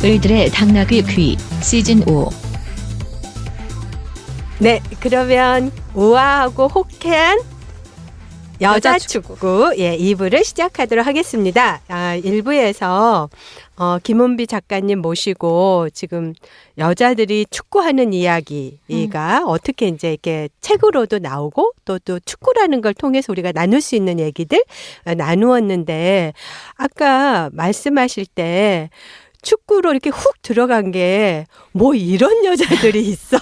을들의 당나귀 귀 시즌 5. 네, 그러면 우아하고 호쾌한 여자 축구 2부를 시작하도록 하겠습니다. 1부에서 김은비 작가님 모시고 지금 여자들이 축구하는 이야기가 어떻게 이제 이렇게 책으로도 나오고 또 축구라는 걸 통해서 우리가 나눌 수 있는 얘기들 나누었는데, 아까 말씀하실 때 축구로 이렇게 훅 들어간 게 뭐 이런 여자들이 있어.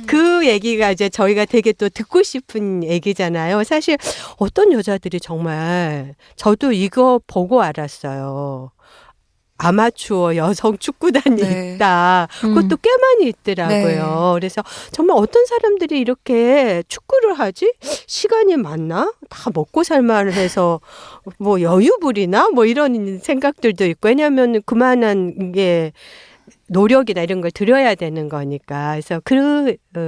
그 얘기가 이제 저희가 되게 또 듣고 싶은 얘기잖아요. 사실 어떤 여자들이 정말 저도 이거 보고 알았어요. 아마추어 여성 축구단이 있다. 그것도 꽤 많이 있더라고요. 그래서 정말 어떤 사람들이 이렇게 축구를 하지? 시간이 많나? 다 먹고 살만을 해서 뭐 여유 부리나? 뭐 이런 생각들도 있고. 왜냐하면 그만한 게 노력이나 이런 걸 들여야 되는 거니까. 그래서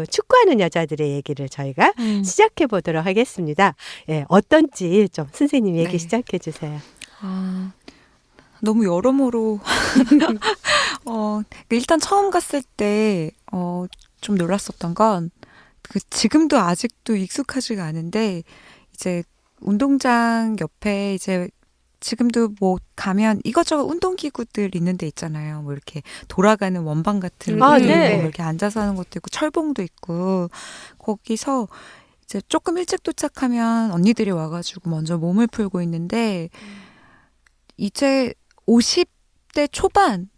축구하는 여자들의 얘기를 저희가 시작해 보도록 하겠습니다. 예, 어떤지 좀 선생님 얘기 시작해 주세요. 너무 여러모로 일단 처음 갔을 때 좀 놀랐었던 건 지금도 아직도 익숙하지가 않은데, 이제 운동장 옆에 이제 지금도 뭐 가면 이것저것 운동기구들 있는 데 있잖아요. 뭐 이렇게 돌아가는 원반 같은 것도 있고, 이렇게 앉아서 하는 것도 있고, 철봉도 있고. 거기서 이제 조금 일찍 도착하면 언니들이 와가지고 먼저 몸을 풀고 있는데, 이제 50대 초반,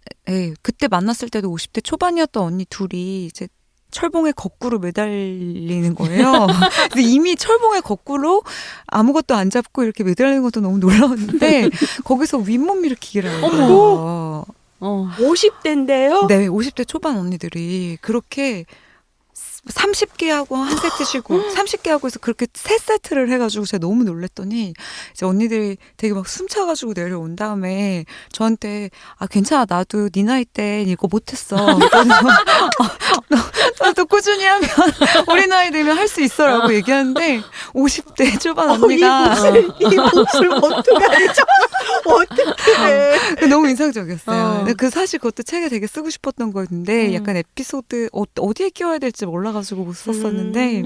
그때 만났을 때도 50대 초반이었던 언니 둘이 이제 철봉에 거꾸로 매달리는 거예요. 근데 이미 철봉에 거꾸로 아무것도 안 잡고 이렇게 매달리는 것도 너무 놀라웠는데, 거기서 윗몸 일으키기를 하고. 50대인데요? 네, 50대 초반 언니들이 그렇게 30개 하고 한 세트 쉬고 30개 하고 해서 그렇게 3세트를 해가지고 제가 너무 놀랬더니, 이제 언니들이 되게 막 숨차가지고 내려온 다음에 저한테 괜찮아, 나도 네 나이 때 이거 못했어. 나도 꾸준히 하면 우리 나이 되면 할 수 있어라고 얘기하는데, 50대 초반 언니가 이 몫을 어떡하죠? 어떡해. 너무 인상적이었어요. 그 사실 그것도 책에 되게 쓰고 싶었던 거였는데, 약간 에피소드 어디에 끼워야 될지 몰라가지고 못 썼었는데,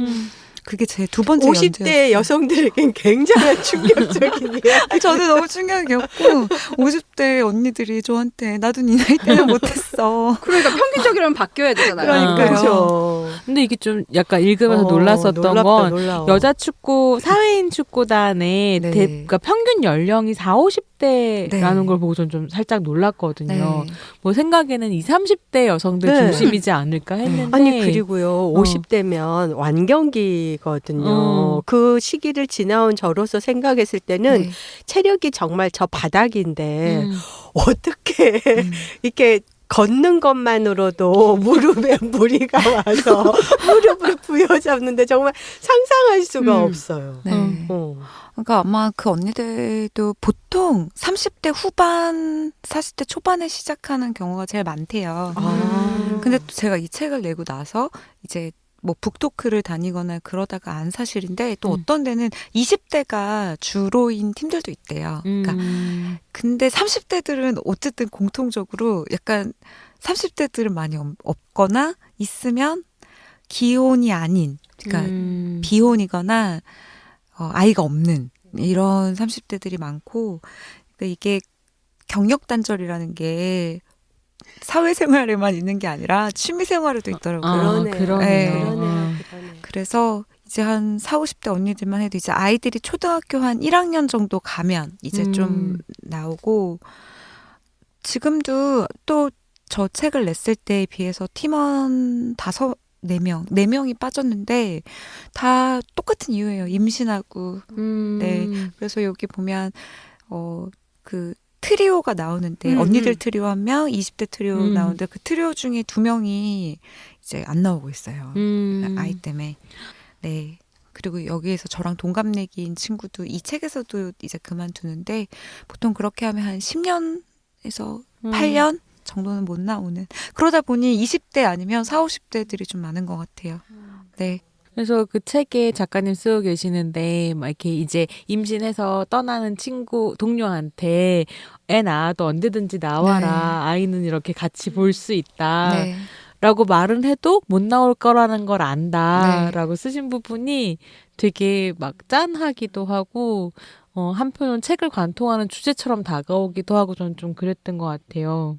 그게 제 두 번째 50대 연재였어요. 여성들에겐 굉장한 충격적인 이야기. 저도 너무 충격이었고, 50대 언니들이 저한테 나도 네 나이 때는 못했어. 그러니까 평균적이라면 바뀌어야 되잖아요. 그러니까요. 그렇죠. 근데 이게 좀 약간 읽으면서 놀랐었던 건, 놀라워. 여자 축구 사회인 축구단의 그러니까 평균 연령이 40~50대라는 걸 보고 전 좀 살짝 놀랐거든요. 뭐 생각에는 20~30대 여성들 중심이지 않을까 했는데. 아니, 그리고요, 50대면 완경기거든요. 그 시기를 지나온 저로서 생각했을 때는 체력이 정말 저 바닥인데 어떻게 이렇게 걷는 것만으로도 무릎에 무리가 와서 무릎을 부여잡는데 정말 상상할 수가 없어요. 그러니까 아마 그 언니들도 보통 30대 후반, 40대 초반에 시작하는 경우가 제일 많대요. 근데 또 제가 이 책을 내고 나서 이제 뭐 북토크를 다니거나 그러다가 안 사실인데, 또 어떤 데는 20대가 주로인 팀들도 있대요. 그러니까 근데 30대들은 어쨌든 공통적으로 약간 30대들은 많이 없거나 있으면 기혼이 아닌, 그러니까 비혼이거나 아이가 없는 이런 30대들이 많고, 그러니까 이게 경력 단절이라는 게 사회생활에만 있는 게 아니라 취미생활에도 있더라고요. 그러네요. 그래서 이제 한 40~50대 언니들만 해도 이제 아이들이 초등학교 한 1학년 정도 가면 이제 좀 나오고, 지금도 또 저 책을 냈을 때에 비해서 팀원 4명이 빠졌는데 다 똑같은 이유예요. 임신하고. 그래서 여기 보면 그 트리오가 나오는데, 언니들 트리오 1명, 20대 트리오 나오는데, 그 트리오 중에 2명이 이제 안 나오고 있어요. 아이 때문에. 네. 그리고 여기에서 저랑 동갑내기인 친구도 이 책에서도 이제 그만두는데, 보통 그렇게 하면 한 10년에서 8년 정도는 못 나오는. 그러다 보니 20대 아니면 40~50대들이 좀 많은 것 같아요. 네. 그래서 그 책에 작가님 쓰고 계시는데, 막 이렇게 이제 임신해서 떠나는 친구, 동료한테 애 낳아도 언제든지 나와라. 네. 아이는 이렇게 같이 볼 수 있다. 네. 라고 말은 해도 못 나올 거라는 걸 안다. 네. 라고 쓰신 부분이 되게 막 짠하기도 하고, 한편은 책을 관통하는 주제처럼 다가오기도 하고 저는 좀 그랬던 것 같아요.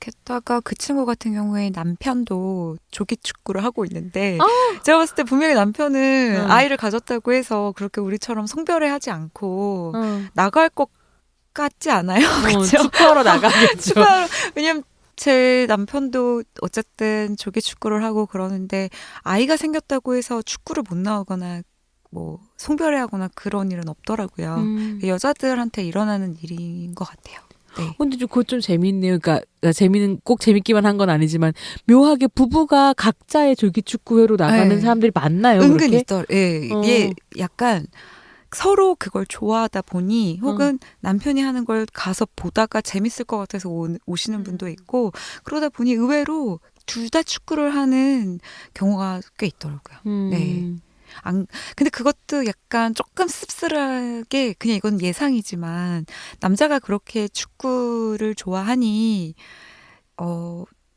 게다가 그 친구 같은 경우에 남편도 조기 축구를 하고 있는데 제가 봤을 때 분명히 남편은 아이를 가졌다고 해서 그렇게 우리처럼 성별해하지 않고 나갈 것 같지 않아요? 그렇죠? 축구하러 나가겠죠. 왜냐면 제 남편도 어쨌든 조기 축구를 하고 그러는데 아이가 생겼다고 해서 축구를 못 나오거나 뭐 송별회하거나 그런 일은 없더라고요. 여자들한테 일어나는 일인 것 같아요. 네. 근데 좀 그거 좀 재밌네요. 그러니까 꼭 재밌기만 한 건 아니지만 묘하게 부부가 각자의 조기 축구회로 나가는 네. 사람들이 많나요? 은근 그렇게? 있더라. 예, 이게 약간 서로 그걸 좋아하다 보니 혹은 남편이 하는 걸 가서 보다가 재밌을 것 같아서 오시는 분도 있고 그러다 보니 의외로 둘 다 축구를 하는 경우가 꽤 있더라고요. 네. 근데 그것도 약간 조금 씁쓸하게 그냥 이건 예상이지만 남자가 그렇게 축구를 좋아하니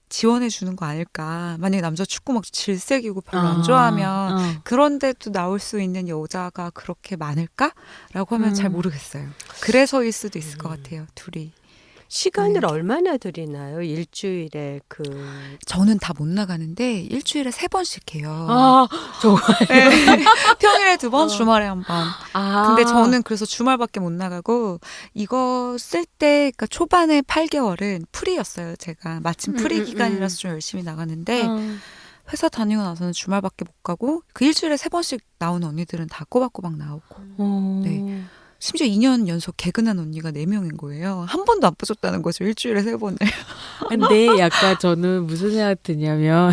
지원해 주는 거 아닐까. 만약에 남자 축구 막 질색이고 별로 안 좋아하면 그런데도 나올 수 있는 여자가 그렇게 많을까라고 하면 잘 모르겠어요. 그래서일 수도 있을 것 같아요. 둘이. 시간을 얼마나 들이나요? 일주일에 저는 다 못 나가는데 일주일에 3번씩 해요. 정말. 네. 평일에 2번, 주말에 1번. 근데 저는 그래서 주말밖에 못 나가고 이거 쓸 때 그러니까 초반에 8개월은 프리였어요. 제가 마침 프리 기간이라서 좀 열심히 나가는데 회사 다니고 나서는 주말밖에 못 가고 그 일주일에 3번씩 나오는 언니들은 다 꼬박꼬박 나오고. 네. 심지어 2년 연속 개근한 언니가 4명인 거예요. 한 번도 안 빠졌다는 거죠. 일주일에 3번을. 근데 약간 저는 무슨 생각 드냐면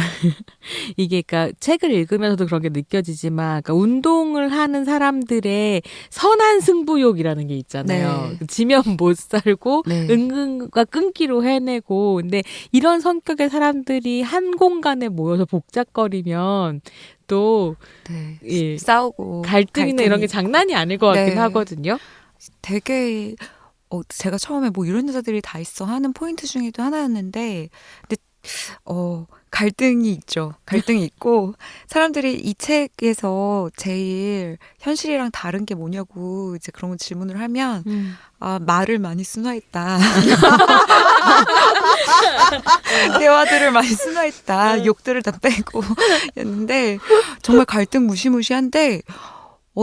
이게 그러니까 책을 읽으면서도 그런 게 느껴지지만 그러니까 운동을 하는 사람들의 선한 승부욕이라는 게 있잖아요. 네. 지면 못 살고 네. 은근과 끊기로 해내고 근데 이런 성격의 사람들이 한 공간에 모여서 복잡거리면 또 네. 예, 싸우고 갈등이나 이런 게 장난이 아닐 것 같긴 네. 하거든요. 되게 제가 처음에 뭐 이런 여자들이 다 있어 하는 포인트 중에도 하나였는데 근데 갈등이 있죠. 갈등이 있고 사람들이 이 책에서 제일 현실이랑 다른 게 뭐냐고 이제 그런 질문을 하면 말을 많이 순화했다. 대화들을 많이 순화했다. 욕들을 다 빼고 였는데 정말 갈등 무시무시한데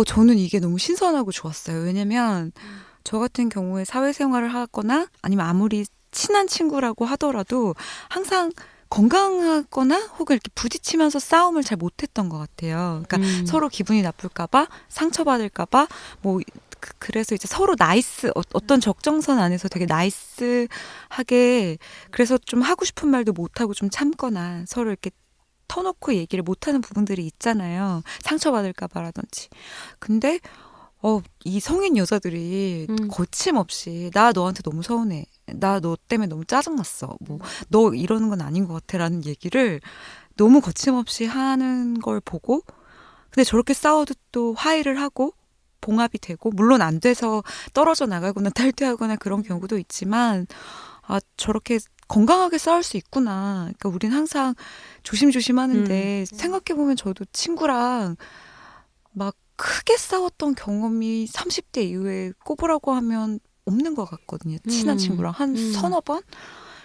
저는 이게 너무 신선하고 좋았어요. 왜냐면 저 같은 경우에 사회생활을 하거나 아니면 아무리 친한 친구라고 하더라도 항상 건강하거나 혹은 이렇게 부딪히면서 싸움을 잘 못했던 것 같아요. 그러니까 서로 기분이 나쁠까봐 상처받을까봐 뭐 그래서 이제 서로 어떤 적정선 안에서 되게 나이스하게 그래서 좀 하고 싶은 말도 못하고 좀 참거나 서로 이렇게 터놓고 얘기를 못하는 부분들이 있잖아요. 상처받을까봐라든지. 근데 이 성인 여자들이 거침없이 나 너한테 너무 서운해. 나 너 때문에 너무 짜증났어. 뭐 너 이러는 건 아닌 것 같아라는 얘기를 너무 거침없이 하는 걸 보고 근데 저렇게 싸워도 또 화해를 하고 봉합이 되고 물론 안 돼서 떨어져 나가거나 탈퇴하거나 그런 경우도 있지만 저렇게 건강하게 싸울 수 있구나. 그러니까 우린 항상 조심조심 하는데 생각해보면 저도 친구랑 막 크게 싸웠던 경험이 30대 이후에 꼽으라고 하면 없는 것 같거든요. 친한 친구랑 한 서너 번?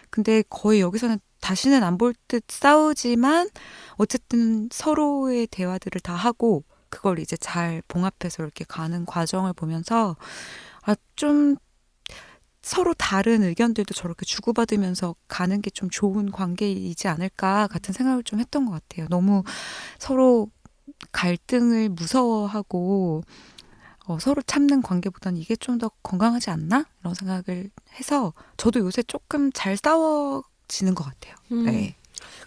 근데 거의 여기서는 다시는 안 볼 듯 싸우지만 어쨌든 서로의 대화들을 다 하고 그걸 이제 잘 봉합해서 이렇게 가는 과정을 보면서 좀 서로 다른 의견들도 저렇게 주고받으면서 가는 게 좀 좋은 관계이지 않을까 같은 생각을 좀 했던 것 같아요. 너무 서로 갈등을 무서워하고 서로 참는 관계보다는 이게 좀 더 건강하지 않나? 이런 생각을 해서 저도 요새 조금 잘 싸워지는 것 같아요. 네.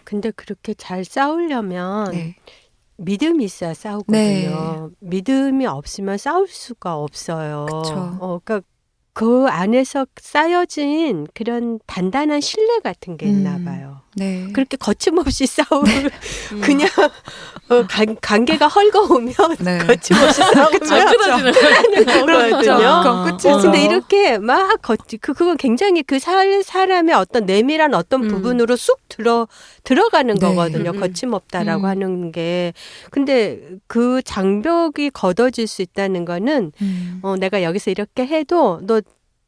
근데 그렇게 잘 싸우려면 네. 믿음이 있어야 싸우거든요. 네. 믿음이 없으면 싸울 수가 없어요. 그쵸. 그러니까 그 안에서 쌓여진 그런 단단한 신뢰 같은 게 있나 봐요. 네. 그렇게 거침없이 싸우고 그냥 관계가 헐거우면 네. 거침없이 싸우면 끊어지는 하는 거거든요. 그건 끝이죠. 근데 이렇게 막 그건 굉장히 그 사람의 어떤 내밀한 어떤 부분으로 쑥 들어가는 네. 거거든요. 거침없다라고 하는 게. 근데 그 장벽이 걷어질 수 있다는 거는 내가 여기서 이렇게 해도 너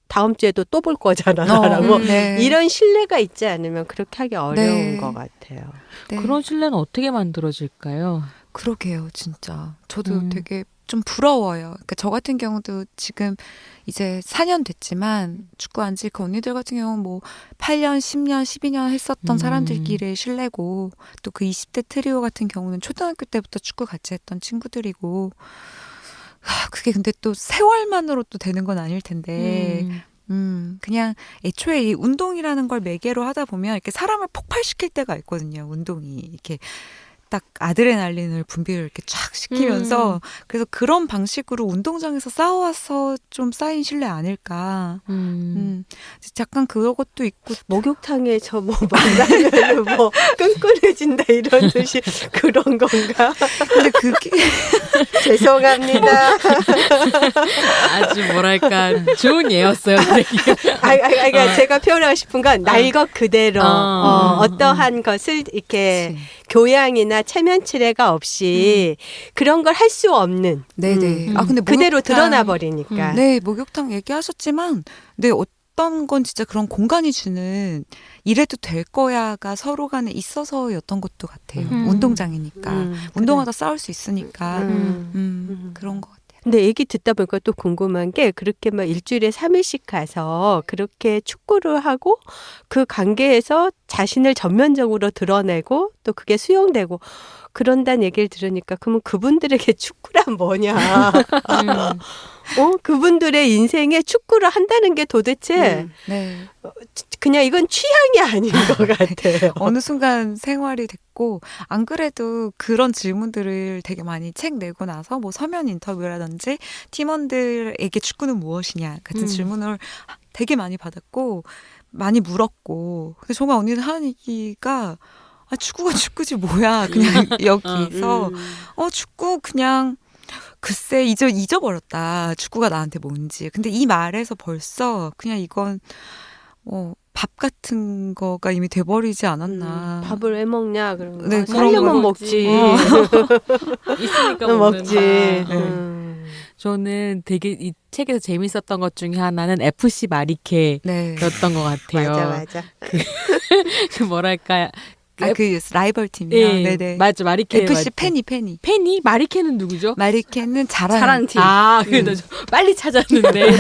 다음 주에도 또 볼 거잖아. 라고 네. 이런 신뢰가 있지 않으면 그렇게 하기 어려운 네. 것 같아요. 네. 그런 신뢰는 어떻게 만들어질까요? 그러게요, 진짜. 저도 음. 되게 좀 부러워요. 그러니까 저 같은 경우도 지금 이제 4년 됐지만 축구한 지 그 언니들 같은 경우는 뭐 8년, 10년, 12년 했었던 사람들끼리의 신뢰고 또 그 20대 트리오 같은 경우는 초등학교 때부터 축구 같이 했던 친구들이고 그게 근데 또 세월만으로 또 되는 건 아닐 텐데 그냥 애초에 이 운동이라는 걸 매개로 하다 보면 이렇게 사람을 폭발시킬 때가 있거든요. 운동이 이렇게 딱 아드레날린을 분비를 이렇게 쫙 시키면서 그래서 그런 방식으로 운동장에서 싸워서 좀 쌓인 신뢰 아닐까. 잠깐 그것도 있고 목욕탕에서 뭐 만나면 뭐 끈끈해진다 이런 듯이 그런 건가? 근데 그게 죄송합니다. 아주 뭐랄까 좋은 예였어요. 그러니까 제가 표현하고 싶은 건 날 것 그대로 어떠한 것을 이렇게 교양이나 체면 칠해가 없이 그런 걸 할 수 없는. 네네. 아 근데 그대로 목욕탕, 드러나 버리니까. 네, 목욕탕 얘기하셨지만, 네, 어떤 건 진짜 그런 공간이 주는 이래도 될 거야가 서로 간에 있어서였던 것도 같아요. 운동장이니까. 운동하다 싸울 수 있으니까. 그런 것 같아요. 근데 얘기 듣다 보니까 또 궁금한 게 그렇게 막 일주일에 3일씩 가서 그렇게 축구를 하고 그 관계에서 자신을 전면적으로 드러내고 또 그게 수용되고 그런다는 얘기를 들으니까 그러면 그분들에게 축구란 뭐냐. 그분들의 인생에 축구를 한다는 게 도대체 네. 그냥 이건 취향이 아닌 것 같아요. 어느 순간 생활이 됐고, 안 그래도 그런 질문들을 되게 많이 책 내고 나서 뭐 서면 인터뷰라든지 팀원들에게 축구는 무엇이냐 같은 질문을 되게 많이 받았고, 많이 물었고, 근데 정말 언니는 하는 얘기가 축구가 축구지 뭐야. 그냥 여기서 축구 그냥 글쎄 잊어버렸다. 축구가 나한테 뭔지. 근데 이 말에서 벌써 그냥 이건 밥 같은 거가 이미 돼버리지 않았나. 밥을 왜 먹냐 그런 거. 네, 살려면 그런 먹지. 있으니까 먹지. 먹는다. 저는 되게 이 책에서 재밌었던 것 중에 하나는 FC 마리케였던 네. 것 같아요. 맞아. 그 뭐랄까. 그 라이벌 팀이요. 네, 네네. 맞죠. 마리케. FC 맞죠. 페니. 마리케는 누구죠? 마리케는 잘하는 팀. 그래도 빨리 찾았는데.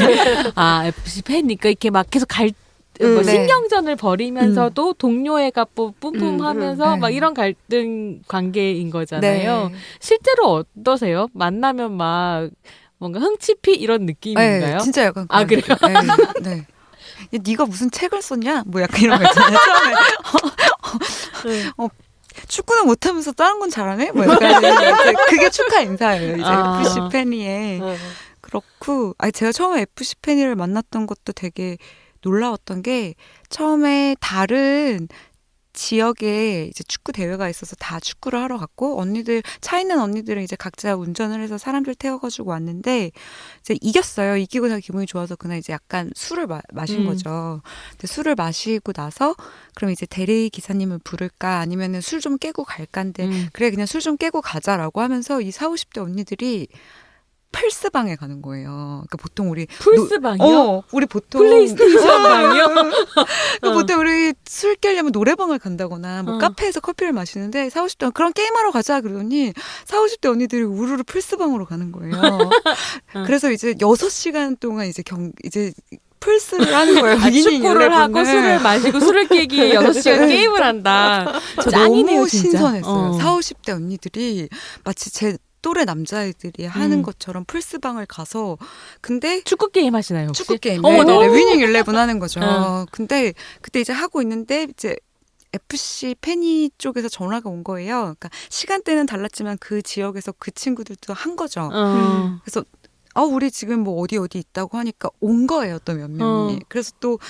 FC 팬이니까 이렇게 막 계속 네. 신경전을 벌이면서도 동료애가 뿜뿜하면서 막 이런 갈등 관계인 거잖아요. 네. 실제로 어떠세요? 만나면 막 뭔가 흥치피 이런 느낌인가요? 네, 진짜 약간 그래요? 네. 네. 야, 네가 무슨 책을 썼냐? 뭐 약간 이런 거 있잖아요. 처음에 축구는 못하면서 다른 건 잘하네? 뭐 약간 이제 그게 축하 인사예요. 이제 FC 페니에. 그렇고 제가 처음에 FC 페니를 만났던 것도 되게 놀라웠던 게 처음에 다른 지역에 이제 축구 대회가 있어서 다 축구를 하러 갔고 차 있는 언니들은 이제 각자 운전을 해서 사람들 태워가지고 왔는데 이제 이겼어요. 이기고 다 기분이 좋아서 그날 이제 약간 술을 마신 거죠. 근데 술을 마시고 나서 그럼 이제 대리 기사님을 부를까 아니면은 술 좀 깨고 갈까인데 그래 그냥 술 좀 깨고 가자라고 하면서 이 40, 50대 언니들이 플스방에 가는 거예요. 그러니까 보통 우리 플스방이요? 우리 보통 플레이스테이션 방이요? 보통 우리 술 깨려면 노래방을 간다거나 뭐 카페에서 커피를 마시는데 40, 50대 그런 게임하러 가자 그러더니 40, 50대 언니들이 우르르 플스방으로 가는 거예요. 그래서 이제 6시간 동안 이제 플스를 하는 거예요. 축구를 하고 술을 마시고 술을 깨기 6시간 게임을 한다. 짱이네요, 너무 진짜. 신선했어요. 40, 50대 언니들이 마치 제 또래 남자애들이 하는 것처럼 플스방을 가서 근데 축구 게임 하시나요, 혹시? 축구 게임. 어머, 네, 너무- 위닝 11 하는 거죠. 근데 그때 이제 하고 있는데 이제 FC 페니 쪽에서 전화가 온 거예요. 그러니까 시간대는 달랐지만 그 지역에서 그 친구들도 한 거죠. 그래서 우리 지금 뭐 어디 있다고 하니까 온 거예요. 또 몇 명이. 그래서 또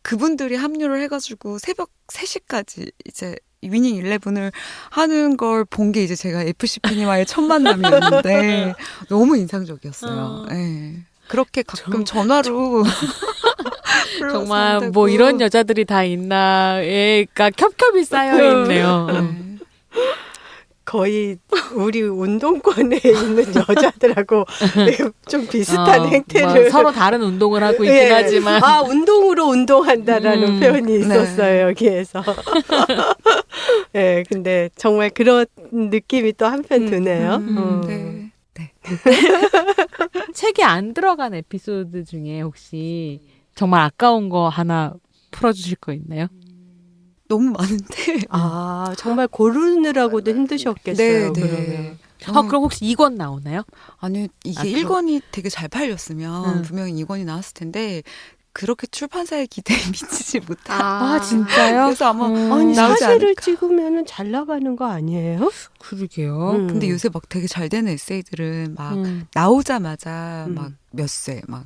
그분들이 합류를 해가지고 새벽 3시까지 이제 위닝 11을 하는 걸 본 게 이제 제가 FC 팬이와의 첫 만남이었는데 너무 인상적이었어요. 네. 그렇게 가끔 전화로 정말 뭐 이런 여자들이 다 있나가 겹겹이 쌓여 있네요. 네. 거의 우리 운동권에 있는 여자들하고 좀 비슷한 행태를 뭐 서로 다른 운동을 하고 있긴 예. 하지만 운동으로 운동한다라는 표현이 있었어요. 여기에서. 예, 근데 정말 그런 느낌이 또 한편 드네요. 네. 책에 안 들어간 에피소드 중에 혹시 정말 아까운 거 하나 풀어주실 거 있나요? 너무 많은데. 정말 고르느라고도 힘드셨겠어요. 그러면. 그럼 혹시 2권 나오나요? 아니, 이게 1권이 되게 잘 팔렸으면 분명히 2권이 나왔을 텐데 그렇게 출판사의 기대에 미치지 못한. 진짜요? 그래서 아마 아니, 나오지 사세를 않을까. 찍으면 잘 나가는 거 아니에요? 그러게요. 근데 요새 막 되게 잘 되는 에세이들은 막 나오자마자 막 몇 세, 막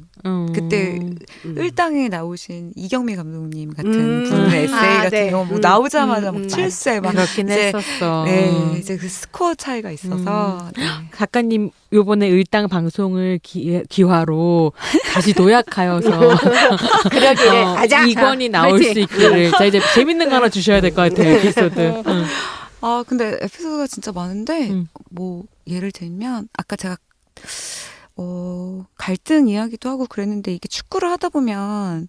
그때 을당에 나오신 이경미 감독님 같은 분의 에세이 같은 경우 뭐 나오자마자 막 7세 막 그렇긴 이제, 했었어. 네, 이제 그 스코어 차이가 있어서 네. 작가님 요번에 을당 방송을 기화로 다시 도약하여서 그러기에 아자! 2권이 나올 화이팅! 수 있기를. 자, 이제 재밌는 거 하나 주셔야 될 것 같아요, 에피소드. 근데 에피소드가 진짜 많은데 뭐 예를 들면 아까 제가 갈등 이야기도 하고 그랬는데 이게 축구를 하다 보면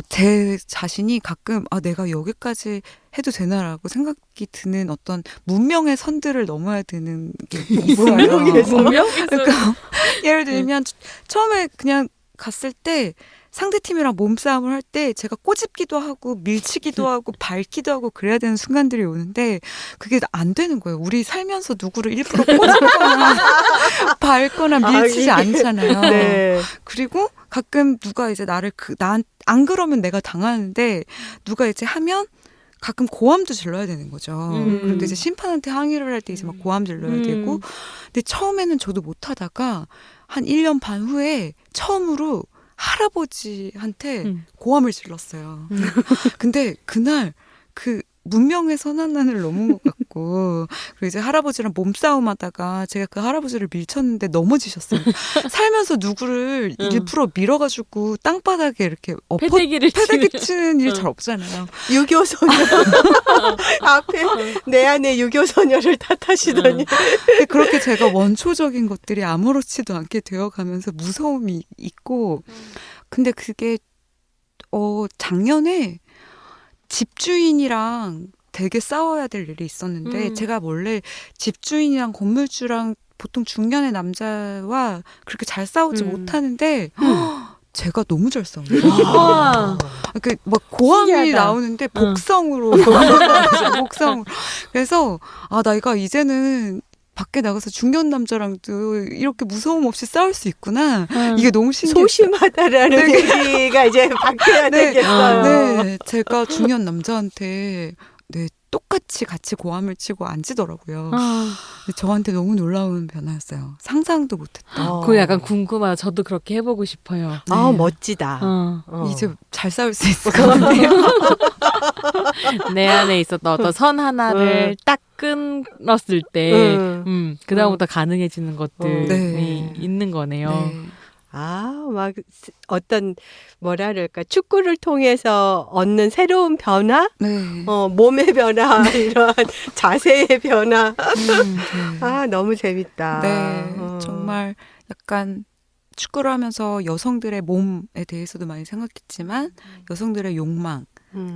제 자신이 가끔 내가 여기까지 해도 되나라고 생각이 드는 어떤 문명의 선들을 넘어야 되는 게 있어요. 문명의 선? 그러니까 예를 들면 처음에 그냥 갔을 때 상대팀이랑 몸싸움을 할 때 제가 꼬집기도 하고 밀치기도 하고 밟기도 하고 그래야 되는 순간들이 오는데 그게 안 되는 거예요. 우리 살면서 누구를 일부러 꼬집거나 밟거나 밀치지 않잖아요. 네. 그리고 가끔 누가 이제 나를 안 그러면 내가 당하는데 누가 이제 하면 가끔 고함도 질러야 되는 거죠. 그런데 이제 심판한테 항의를 할 때 이제 막 고함 질러야 되고 근데 처음에는 저도 못 하다가 한 1년 반 후에 처음으로 할아버지한테 고함을 질렀어요. 근데 그날 그 문명의 선한난을 넘은 것 같고 그리고 이제 할아버지랑 몸싸움 하다가 제가 그 할아버지를 밀쳤는데 넘어지셨어요. 살면서 누구를 일부러 밀어가지고 땅바닥에 이렇게 패대기를 치는 일 잘 없잖아요. 유교 소녀 앞에 내 안에 유교 소녀를 탓하시더니 근데 그렇게 제가 원초적인 것들이 아무렇지도 않게 되어가면서 무서움이 있고 근데 그게 작년에 집주인이랑 되게 싸워야 될 일이 있었는데 제가 원래 집주인이랑 건물주랑 보통 중년의 남자와 그렇게 잘 싸우지 못하는데 제가 너무 잘 싸워요. 막 고함이 신기하다. 나오는데 복성으로 복성으로. 그래서 내가 이제는 밖에 나가서 중년 남자랑도 이렇게 무서움 없이 싸울 수 있구나. 이게 너무 신기해요. 소심하다라는 얘기가 이제 바뀌어야 되겠어요. 네, 제가 중년 남자한테 똑같이 같이 고함을 치고 앉지더라고요. 근데 저한테 너무 놀라운 변화였어요. 상상도 못했다. 그거 약간 궁금하다. 저도 그렇게 해보고 싶어요. 멋지다. 이제 잘 싸울 수 있을 것 같아요. 내 안에 있었던 어떤 선 하나를 딱 끊었을 때, 그다음부터 가능해지는 것들이 네. 있는 거네요. 네. 막 어떤 뭐라 그럴까 축구를 통해서 얻는 새로운 변화, 네. 몸의 변화, 이런 자세의 변화. 네. 너무 재밌다. 네, 정말 약간 축구를 하면서 여성들의 몸에 대해서도 많이 생각했지만 여성들의 욕망,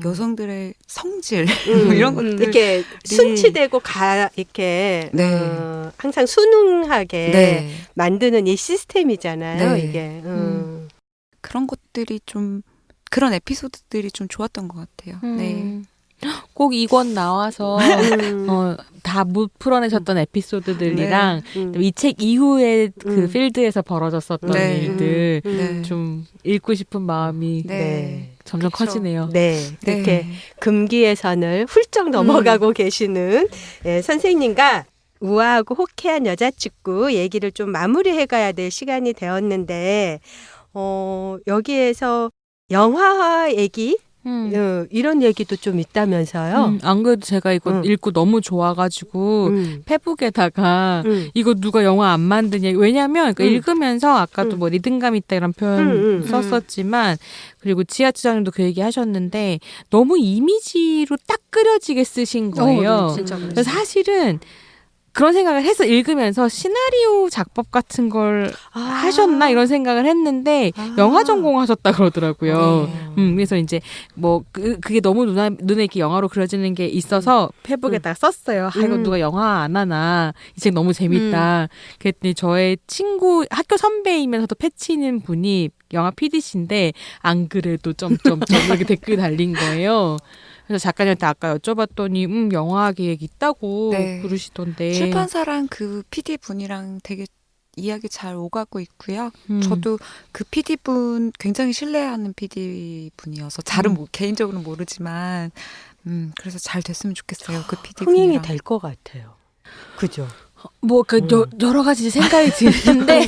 여성들의 성질 뭐 이런 것들 이렇게 순치되고 이렇게 네. 항상 순응하게 네. 만드는 이 시스템이잖아요. 네. 이게 그런 것들이 좀 그런 에피소드들이 좀 좋았던 것 같아요. 네. 꼭 2권 나와서 다 못 풀어내셨던 에피소드들이랑 이 책 이후에 그 필드에서 벌어졌었던 네. 일들 네. 좀 읽고 싶은 마음이 네. 점점 그쵸. 커지네요. 네, 이렇게 네. 금기의 선을 훌쩍 넘어가고 계시는 선생님과 우아하고 호쾌한 여자축구 얘기를 좀 마무리해가야 될 시간이 되었는데 여기에서 영화 얘기 이런 얘기도 좀 있다면서요. 안 그래도 제가 이거 읽고 너무 좋아가지고 페북에다가 이거 누가 영화 안 만드냐. 왜냐면 그러니까 읽으면서 아까도 뭐 리듬감 있다 이런 표현 썼었지만 그리고 지하철장님도 그 얘기 하셨는데 너무 이미지로 딱 그려지게 쓰신 거예요. 네, 진짜 그래서 사실은 그런 생각을 해서 읽으면서 시나리오 작법 같은 걸 하셨나 이런 생각을 했는데 영화 전공하셨다 그러더라고요. 그래서 이제 뭐 그게 너무 눈에 이렇게 영화로 그려지는 게 있어서 페북에다가 썼어요. 이거 누가 영화 안 하나 이 책 너무 재밌다. 그랬더니 저의 친구 학교 선배이면서도 패치는 분이 영화 PD신데 안 그래도 점점점 이렇게 댓글 달린 거예요. 그래서 작가님한테 아까 여쭤봤더니 영화 계획 있다고 네. 그러시던데. 출판사랑 그 PD 분이랑 되게 이야기 잘 오가고 있고요. 저도 그 PD 분 굉장히 신뢰하는 PD 분이어서 잘은 개인적으로는 모르지만 그래서 잘 됐으면 좋겠어요. 그 PD 분이랑. 흥행이 될 것 같아요. 그죠? 뭐 여러 가지 생각이 드는데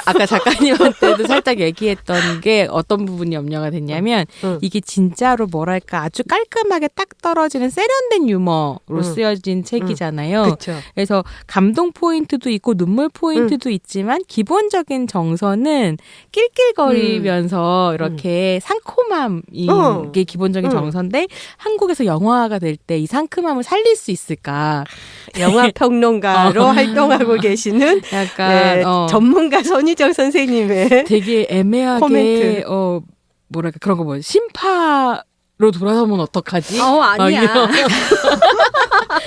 아까 작가님한테도 살짝 얘기했던 게 어떤 부분이 염려가 됐냐면 이게 진짜로 뭐랄까 아주 깔끔하게 딱 떨어지는 세련된 유머로 쓰여진 책이잖아요. 그렇죠. 그래서 감동 포인트도 있고 눈물 포인트도 있지만 기본적인 정서는 낄낄거리면서 이렇게 상콤함이 게 기본적인 정서인데 한국에서 영화가 될 때 이 상큼함을 살릴 수 있을까? 영화 평론가로 활동하고 계시는 약간 전문가 선희정 선생님의 되게 애매하게 코멘트. 뭐랄까 그런 거 뭐 심파로 돌아서면 어떡하지? 아니야.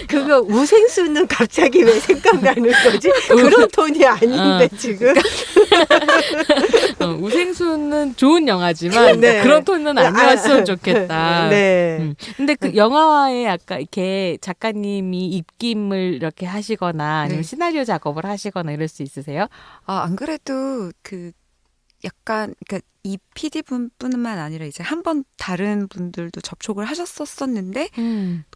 그거 우생수는 갑자기 왜 생각나는 거지? 그런 톤이 아닌데 지금. 우생수는 좋은 영화지만 네. 그런 톤은 아니었으면 좋겠다. 네. 근데 그 영화에 아까 이렇게 작가님이 입김을 이렇게 하시거나 아니면 시나리오 작업을 하시거나 이럴 수 있으세요? 안 그래도 그 약간 그러니까 이 PD 분뿐만 아니라 이제 한 번 다른 분들도 접촉을 하셨었는데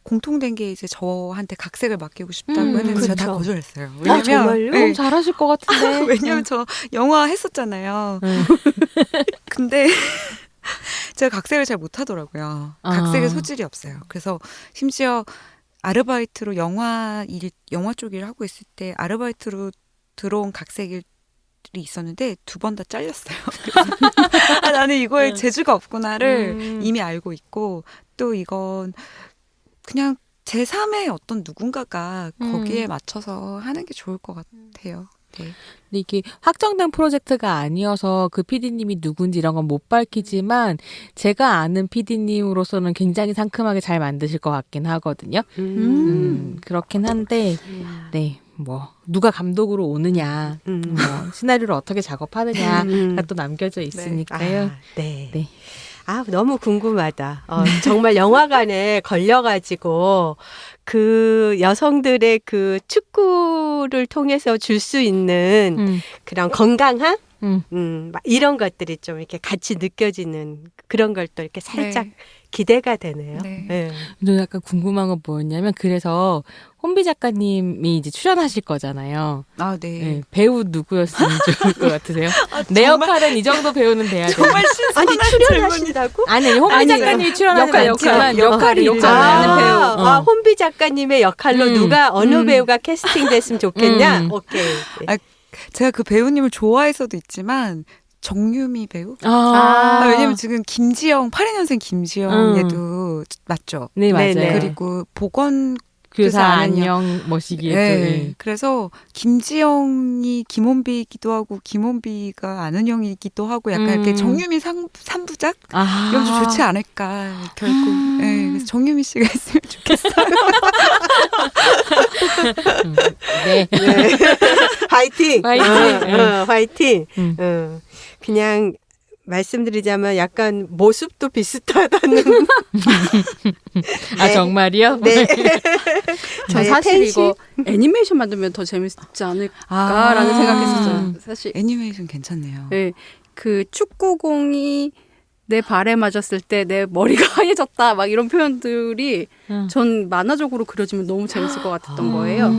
공통된 게 이제 저한테 각색을 맡기고 싶다고 했는데 제가 다 그렇죠. 거절했어요. 정말요? 네. 너무 잘하실 것 같은데. 왜냐면 저 영화 했었잖아요. 근데 제가 각색을 잘 못하더라고요. 각색에 소질이 없어요. 그래서 심지어 아르바이트로 영화 쪽 일을 하고 있을 때 아르바이트로 들어온 각색이 있었는데 2번 다 잘렸어요. 나는 이거에 재주가 없구나를 이미 알고 있고 또 이건 그냥 제3의 어떤 누군가가 거기에 맞춰서 하는 게 좋을 것 같아요. 네. 근데 이게 확정된 프로젝트가 아니어서 그 PD님이 누군지 이런 건 못 밝히지만 제가 아는 PD님으로서는 굉장히 상큼하게 잘 만드실 것 같긴 하거든요. 그렇긴 한데 네. 뭐 누가 감독으로 오느냐, 뭐 시나리오를 어떻게 작업하느냐가 또 남겨져 있으니까요. 네. 네. 너무 궁금하다. 정말 영화관에 걸려가지고 그 여성들의 그 축구를 통해서 줄 수 있는 그런 건강함? 막 이런 것들이 좀 이렇게 같이 느껴지는 그런 걸 또 이렇게 살짝 기대가 되네요. 네. 네. 저 약간 궁금한 건 뭐였냐면 그래서 혼비 작가님이 이제 출연하실 거잖아요. 네. 네, 배우 누구였으면 좋을 것 같으세요? 내 역할은 이 정도 배우는 돼야 돼. 정말 신선한 아니 출연하신다고? 아니 혼비 작가님이 출연하진 않지만 역할이 있잖아요. 배우. 혼비 작가님의 역할로 누가 어느 배우가 캐스팅됐으면 좋겠냐? 오케이. 제가 그 배우님을 좋아해서도 있지만 정유미 배우? 왜냐면 지금 김지영 82년생 김지영 얘도 맞죠? 네 맞아요. 네네. 그리고 보건 교사 안녕 머시기에 네. 그래서 김지영이 김원비이기도 하고 김원비가 아는 형이기도 하고 약간 이렇게 정유미 3부작 이런 좀 좋지 않을까 결국 네, 그래서 정유미 씨가 있으면 좋겠어요. 네. 화이팅! 화이팅! 화이팅! 그냥 말씀드리자면 약간 모습도 비슷하다는. 네. 정말이요? 네. 저 사실 이거 애니메이션 만들면 더 재밌지 않을까라는 생각했었어요. 사실 애니메이션 괜찮네요. 네, 그 축구공이 내 발에 맞았을 때 내 머리가 하얘졌다 막 이런 표현들이 전 만화적으로 그려지면 너무 재밌을 것 같았던 거예요.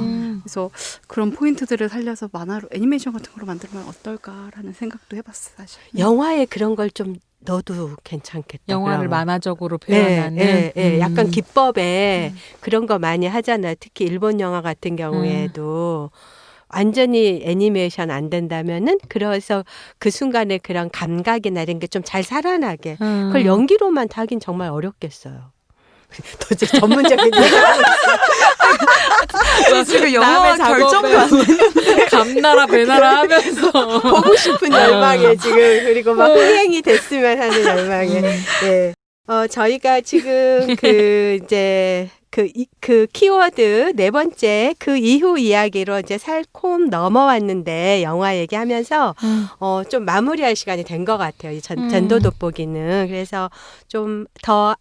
그래서 그런 포인트들을 살려서 만화로 애니메이션 같은 거로 만들면 어떨까라는 생각도 해봤어요. 사실. 영화에 그런 걸 좀 너도 괜찮겠다. 영화를 그러면. 만화적으로 표현하는. 약간 기법에 그런 거 많이 하잖아요. 특히 일본 영화 같은 경우에도 완전히 애니메이션 안 된다면은 그래서 그 순간에 그런 감각이나 이런 게 좀 잘 살아나게 그걸 연기로만 다 하긴 정말 어렵겠어요. 도대체 전문적인 얘기하고 지금 영화 결정도 안 돼. 감나라 배나라 하면서 보고 싶은 열망에 지금 그리고 막 흥행이 됐으면 하는 열망에. 예. 저희가 지금 그 이제 그 키워드 네 번째 그 이후 이야기로 이제 살콤 넘어왔는데 영화 얘기하면서 좀 마무리할 시간이 된 것 같아요. 이 전도 돋보기는. 그래서 좀 더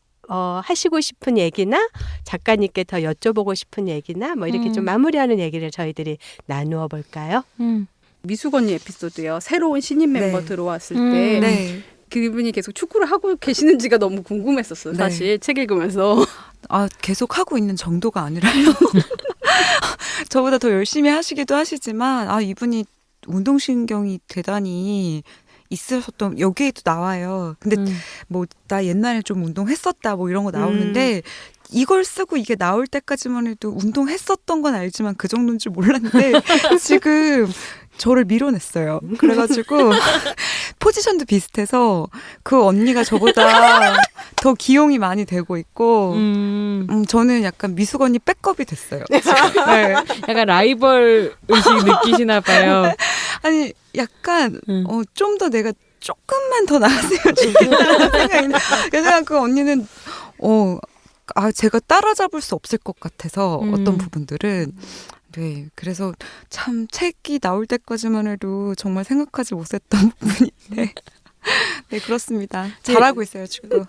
하시고 싶은 얘기나 작가님께 더 여쭤보고 싶은 얘기나 뭐 이렇게 좀 마무리하는 얘기를 저희들이 나누어 볼까요? 미숙 언니 에피소드요. 새로운 신인 멤버 네. 들어왔을 때 네. 그분이 계속 축구를 하고 계시는지가 너무 궁금했었어요. 사실 책 읽으면서. 아, 계속 하고 있는 정도가 아니라요. 저보다 더 열심히 하시기도 하시지만, 아, 이분이 운동신경이 대단히 있으셨던, 여기에도 나와요. 근데 뭐, 나 옛날에 좀 운동했었다, 뭐 이런 거 나오는데, 이걸 쓰고 이게 나올 때까지만 해도 운동했었던 건 알지만 그 정도인 줄 몰랐는데, 지금 저를 밀어냈어요. 그래가지고, 포지션도 비슷해서 그 언니가 저보다 더 기용이 많이 되고 있고, 저는 약간 미숙 언니 백업이 됐어요. 네. 약간 라이벌 의식 느끼시나 봐요. 아니, 약간, 좀 더 내가 조금만 더 나았으면 좋겠다는 생각이 나. 그래서 그 언니는, 제가 따라잡을 수 없을 것 같아서 어떤 부분들은. 네. 그래서 참 책이 나올 때까지만 해도 정말 생각하지 못했던 부분인데. 네, 그렇습니다. 잘하고 있어요, 지금.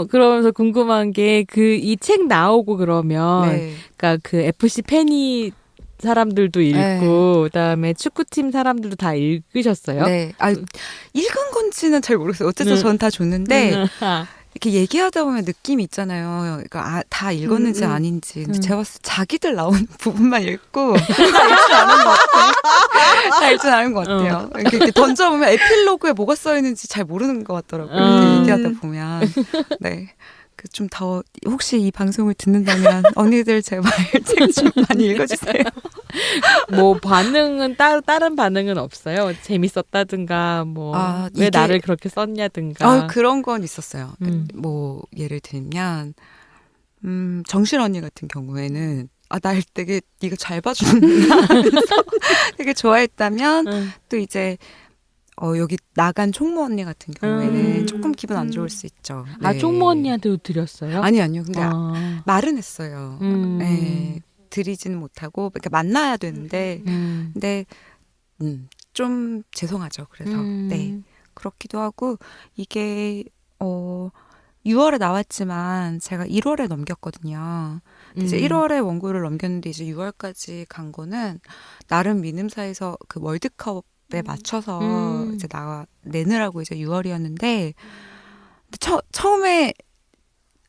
그러면서 궁금한 게 이 책 나오고 그러면 네. 그러니까 그 FC 팬이 사람들도 읽고 그다음에 축구팀 사람들도 다 읽으셨어요? 네. 읽은 건지는 잘 모르겠어요. 어쨌든 저는 다 줬는데 이렇게 얘기하다 보면 느낌이 있잖아요. 그러니까 다 읽었는지 아닌지. 근데 제가 봤을 때 자기들 나오는 부분만 읽고 다 읽진 않은 것 같아요. 다 읽진 않은 것 같아요. 이렇게 던져보면 에필로그에 뭐가 써있는지 잘 모르는 것 같더라고요. 이렇게 얘기하다 보면. 네. 좀 더 혹시 이 방송을 듣는다면 언니들 제발 책 좀 많이 읽어주세요. 뭐 반응은 다른 반응은 없어요? 재밌었다든가 뭐 왜 나를 그렇게 썼냐든가. 그런 건 있었어요. 뭐 예를 들면 정실 언니 같은 경우에는 날 되게 네가 잘 봐주는구나 하면서 되게 좋아했다면 또 이제 여기 나간 총무 언니 같은 경우에는 조금 기분 안 좋을 수 있죠. 네. 총무 언니한테도 드렸어요? 아니요. 근데 말은 했어요. 네. 드리지는 못하고, 그러니까 만나야 되는데, 근데, 좀 죄송하죠. 그래서, 네. 그렇기도 하고, 이게, 6월에 나왔지만, 제가 1월에 넘겼거든요. 이제 1월에 원고를 넘겼는데, 이제 6월까지 간 거는, 나름 미음사에서 그 월드컵에 맞춰서 이제 내느라고 이제 6월이었는데, 처음에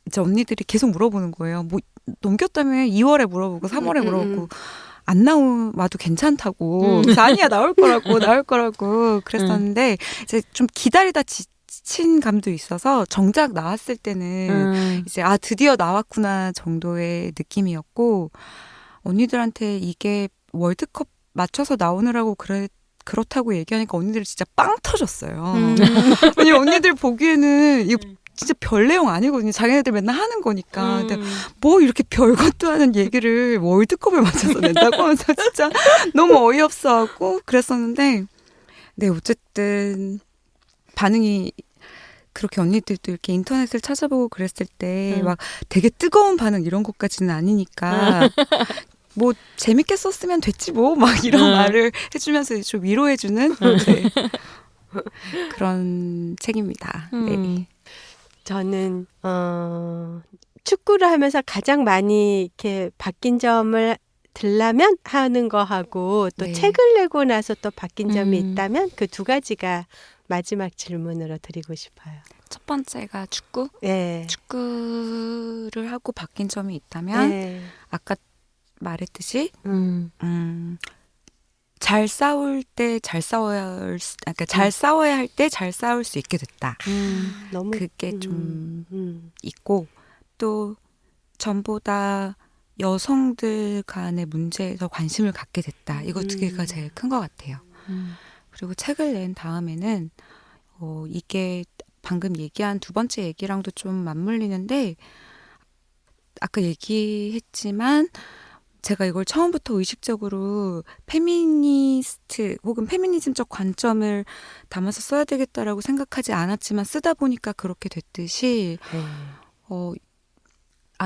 이제 언니들이 계속 물어보는 거예요. 뭐 넘겼다며 2월에 물어보고 3월에 물어보고 안 와도 괜찮다고. 그래서 아니야 나올 거라고 그랬었는데 이제 좀 기다리다 지친 감도 있어서 정작 나왔을 때는 이제 드디어 나왔구나 정도의 느낌이었고 언니들한테 이게 월드컵 맞춰서 나오느라고 그렇다고 얘기하니까 언니들 진짜 빵 터졌어요. 왜냐면 언니들 보기에는 이거 진짜 별 내용 아니거든요. 자기네들 맨날 하는 거니까. 근데 뭐 이렇게 별것도 하는 얘기를 월드컵에 맞춰서 낸다고 하면서 진짜 너무 어이없어하고 그랬었는데 네 어쨌든 반응이 그렇게 언니들도 이렇게 인터넷을 찾아보고 그랬을 때 막 되게 뜨거운 반응 이런 것까지는 아니니까 뭐 재밌게 썼으면 됐지 뭐 막 이런 말을 해주면서 좀 위로해주는 네. 그런 책입니다. 네. 저는 축구를 하면서 가장 많이 이렇게 바뀐 점을 들라면 하는 거하고 또 네. 책을 내고 나서 또 바뀐 점이 있다면 그 두 가지가 마지막 질문으로 드리고 싶어요. 첫 번째가 축구. 네. 축구를 하고 바뀐 점이 있다면 네. 아까 말했듯이 잘 싸울 때 잘 싸워야 그러니까 잘 싸워야 할 때 잘 싸울 수 있게 됐다. 너무 그게 좀 있고 또 전보다 여성들 간의 문제에 더 관심을 갖게 됐다. 이거 두 개가 제일 큰 것 같아요. 그리고 책을 낸 다음에는 이게 방금 얘기한 두 번째 얘기랑도 좀 맞물리는데 아까 얘기했지만 제가 이걸 처음부터 의식적으로 페미니스트 혹은 페미니즘적 관점을 담아서 써야 되겠다라고 생각하지 않았지만 쓰다 보니까 그렇게 됐듯이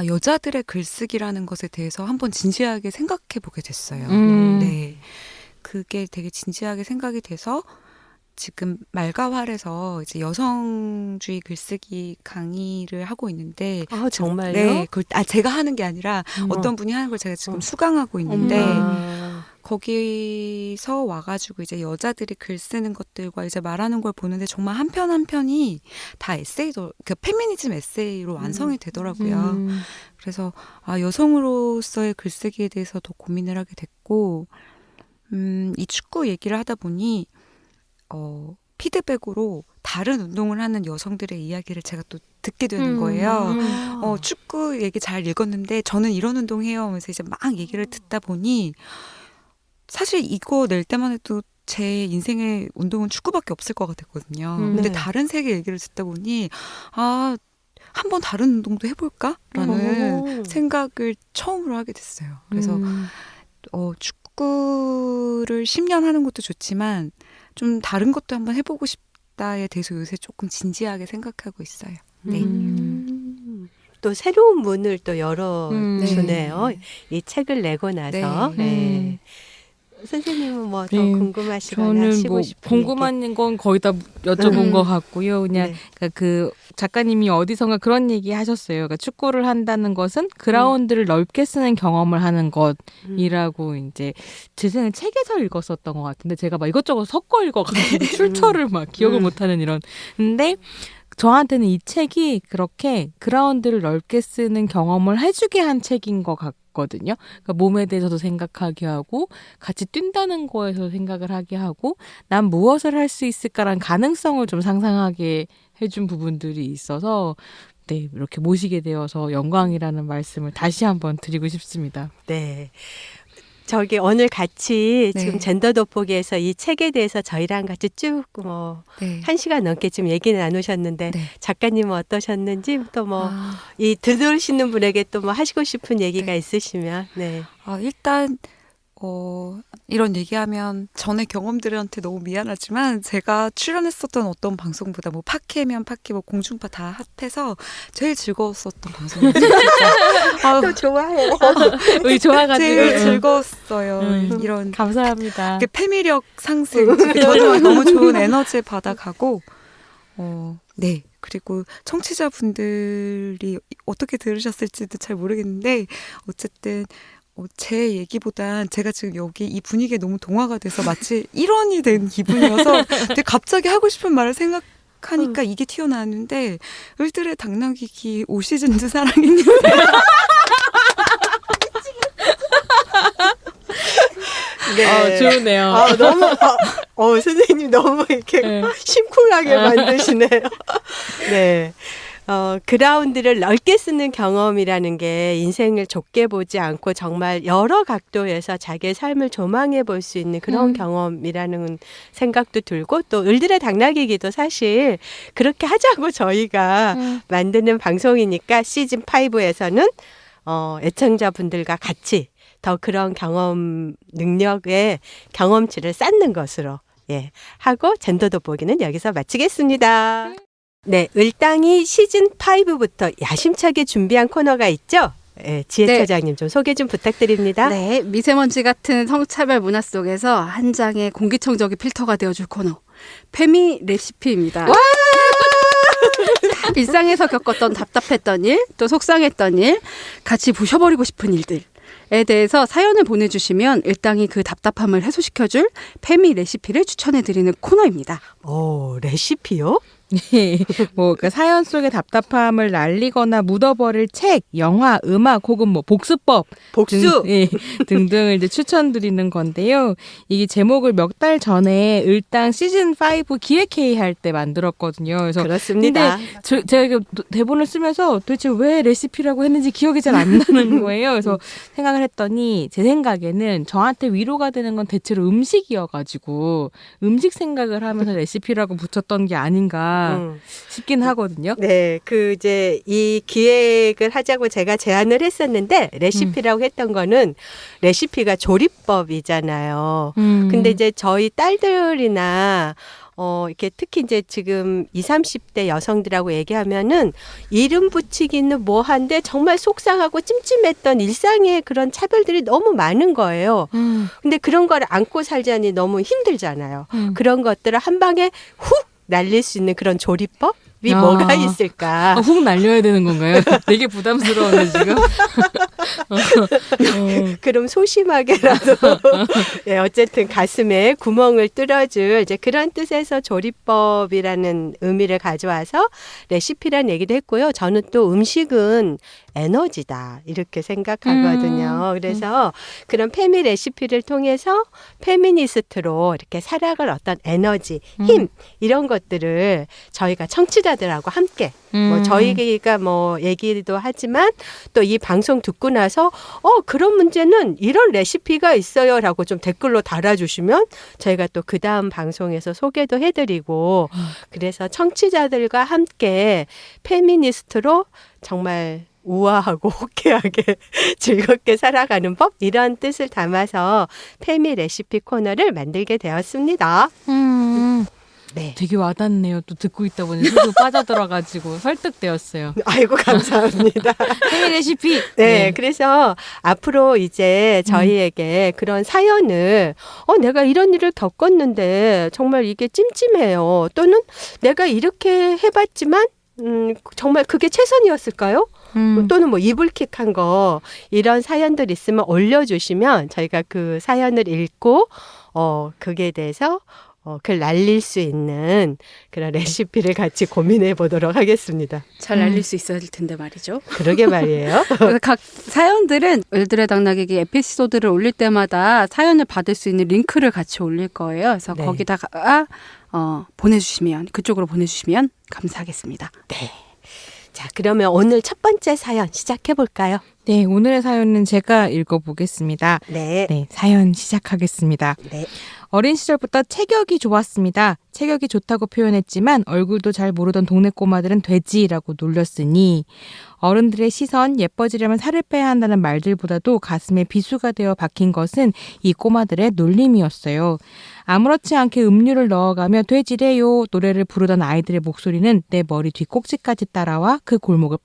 여자들의 글쓰기라는 것에 대해서 한번 진지하게 생각해 보게 됐어요. 네. 그게 되게 진지하게 생각이 돼서 지금 말가활에서 이제 여성주의 글쓰기 강의를 하고 있는데 정말요? 네, 제가 하는 게 아니라 어떤 분이 하는 걸 제가 지금 수강하고 있는데 거기서 와가지고 이제 여자들이 글 쓰는 것들과 이제 말하는 걸 보는데 정말 한 편 한 편이 다 그 페미니즘 에세이로 완성이 되더라고요. 그래서 여성으로서의 글쓰기에 대해서 더 고민을 하게 됐고 이 축구 얘기를 하다 보니 피드백으로 다른 운동을 하는 여성들의 이야기를 제가 또 듣게 되는 거예요. 축구 얘기 잘 읽었는데 저는 이런 운동해요 하면서 이제 막 얘기를 듣다 보니 사실 이거 낼 때만 해도 제 인생의 운동은 축구밖에 없을 것 같았거든요. 근데 다른 세계 얘기를 듣다 보니 한번 다른 운동도 해볼까라는 생각을 처음으로 하게 됐어요. 그래서 축구를 10년 하는 것도 좋지만 좀 다른 것도 한번 해보고 싶다에 대해서 요새 조금 진지하게 생각하고 있어요. 네. 또 새로운 문을 또 열어주네요. 이 책을 내고 나서. 네. 선생님은 뭐 더 네. 궁금하시거나 저는 하시고 뭐 싶은 궁금한 건 거의 다 여쭤본 것 같고요. 그냥 네. 그러니까 그 작가님이 어디선가 그런 얘기 하셨어요. 그러니까 축구를 한다는 것은 그라운드를 넓게 쓰는 경험을 하는 것이라고 이제 제 생각에 책에서 읽었었던 것 같은데 제가 막 이것저것 섞어 읽어가지고 출처를 막 기억을 못하는 이런. 근데 저한테는 이 책이 그렇게 그라운드를 넓게 쓰는 경험을 해주게 한 책인 것 같거든요. 그러니까 몸에 대해서도 생각하게 하고 같이 뛴다는 거에서 생각을 하게 하고 난 무엇을 할 수 있을까라는 가능성을 좀 상상하게 해준 부분들이 있어서 네, 이렇게 모시게 되어서 영광이라는 말씀을 다시 한번 드리고 싶습니다. 네. 오늘 같이 네. 지금 젠더 돋보기에서 이 책에 대해서 저희랑 같이 쭉 네. 1시간 넘게 좀 얘기를 나누셨는데 네. 작가님은 어떠셨는지 또 이 들으시는 분에게 또 뭐 하시고 싶은 얘기가 네. 있으시면 네. 일단 이런 얘기하면 전에 경험들한테 너무 미안하지만 제가 출연했었던 어떤 방송보다 뭐 팟캐면 팟캐 뭐 공중파 다 합해서 제일 즐거웠었던 방송이었어요. 또 좋아해요. 우리 좋아가지고 제일 즐거웠어요. 이런 감사합니다. 패미력 상승 저도 너무 좋은 에너지 받아가고 네. 그리고 청취자분들이 어떻게 들으셨을지도 잘 모르겠는데 어쨌든 제 얘기보단 제가 지금 여기 이 분위기에 너무 동화가 돼서 마치 일원이 된 기분이어서 근데 갑자기 하고 싶은 말을 생각하니까 이게 튀어나왔는데 을들의 당나귀기 5시즌도 사랑했는데 네. 좋으네요. 너무 선생님 너무 이렇게 네. 심쿵하게 만드시네요. 네. 그라운드를 넓게 쓰는 경험이라는 게 인생을 좁게 보지 않고 정말 여러 각도에서 자기의 삶을 조망해 볼 수 있는 그런 경험이라는 생각도 들고 또 을들의 당나귀기도 사실 그렇게 하자고 저희가 만드는 방송이니까 시즌 5에서는 애청자분들과 같이 더 그런 경험 능력의 경험치를 쌓는 것으로 하고 젠더 돋보기는 여기서 마치겠습니다. 네, 을당이 시즌 5부터 야심차게 준비한 코너가 있죠? 지혜 네. 처장님 좀 소개 좀 부탁드립니다. 네, 미세먼지 같은 성차별 문화 속에서 한 장의 공기청정기 필터가 되어줄 코너 페미 레시피입니다. 일상에서 겪었던 답답했던 일, 또 속상했던 일, 같이 부셔버리고 싶은 일들에 대해서 사연을 보내주시면 을당이 그 답답함을 해소시켜줄 페미 레시피를 추천해드리는 코너입니다. 오, 레시피요? 네, 뭐 그러니까 사연 속의 답답함을 날리거나 묻어버릴 책, 영화, 음악 혹은 뭐 복수법 복수. 예, 등등을 이제 추천드리는 건데요. 이게 제목을 몇 달 전에 을당 시즌 5 기획회의 할 때 만들었거든요. 그래서 그렇습니다. 근데 제가 대본을 쓰면서 도대체 왜 레시피라고 했는지 기억이 잘 안 나는 거예요. 그래서 생각을 했더니 제 생각에는 저한테 위로가 되는 건 대체로 음식이어가지고 음식 생각을 하면서 레시피라고 붙였던 게 아닌가 싶긴 하거든요. 네, 이제 이 기획을 하자고 제가 제안을 했었는데 레시피라고 했던 거는 레시피가 조리법이잖아요. 근데 이제 저희 딸들이나 이렇게 특히 이제 지금 20, 30대 여성들하고 얘기하면은 이름 붙이기는 뭐한데 정말 속상하고 찜찜했던 일상의 그런 차별들이 너무 많은 거예요. 근데 그런 걸 안고 살자니 너무 힘들잖아요. 그런 것들을 한 방에 훅 날릴 수 있는 그런 조리법? 이 뭐가 있을까? 훅 날려야 되는 건가요? 되게 부담스러운데 지금. 그럼 소심하게라도 예, 어쨌든 가슴에 구멍을 뚫어줄 이제 그런 뜻에서 조리법이라는 의미를 가져와서 레시피란 얘기도 했고요. 저는 또 음식은 에너지다 이렇게 생각하거든요. 그래서 그런 페미 레시피를 통해서 페미니스트로 이렇게 살아갈 어떤 에너지, 힘 이런 것들을 저희가 청취자들하고 함께 뭐 저희가 뭐 얘기도 하지만 또 이 방송 듣고 나서 그런 문제는 이런 레시피가 있어요라고 좀 댓글로 달아주시면 저희가 또 그 다음 방송에서 소개도 해드리고 그래서 청취자들과 함께 페미니스트로 정말 우아하고 호쾌하게 즐겁게 살아가는 법 이런 뜻을 담아서 페미 레시피 코너를 만들게 되었습니다. 네. 되게 와닿네요. 또 듣고 있다 보니 저도 빠져들어가지고 설득되었어요. 아이고 감사합니다. 페미 레시피. 네, 그래서 앞으로 이제 저희에게 그런 사연을 내가 이런 일을 겪었는데 정말 이게 찜찜해요. 또는 내가 이렇게 해봤지만 정말 그게 최선이었을까요? 또는 뭐 이불킥한 거 이런 사연들 있으면 올려주시면 저희가 그 사연을 읽고 그게 대해서 그걸 날릴 수 있는 그런 레시피를 같이 고민해 보도록 하겠습니다. 잘 알릴 수 있어야 될 텐데 말이죠. 그러게 말이에요. 그래서 각 사연들은 을들의 당나귀 에피소드를 올릴 때마다 사연을 받을 수 있는 링크를 같이 올릴 거예요. 그래서 네. 거기다가 그쪽으로 보내주시면 감사하겠습니다. 네. 자, 그러면 오늘 첫 번째 사연 시작해 볼까요? 네, 오늘의 사연은 제가 읽어보겠습니다. 네. 네, 사연 시작하겠습니다. 네. 어린 시절부터 체격이 좋았습니다. 체격이 좋다고 표현했지만 얼굴도 잘 모르던 동네 꼬마들은 돼지라고 놀렸으니 어른들의 시선, 예뻐지려면 살을 빼야 한다는 말들보다도 가슴에 비수가 되어 박힌 것은 이 꼬마들의 놀림이었어요. 아무렇지 않게 음료를 넣어가며 돼지래요 노래를 부르던 아이들의 목소리는 내 머리 뒷꼭지까지 따라와 그 골목을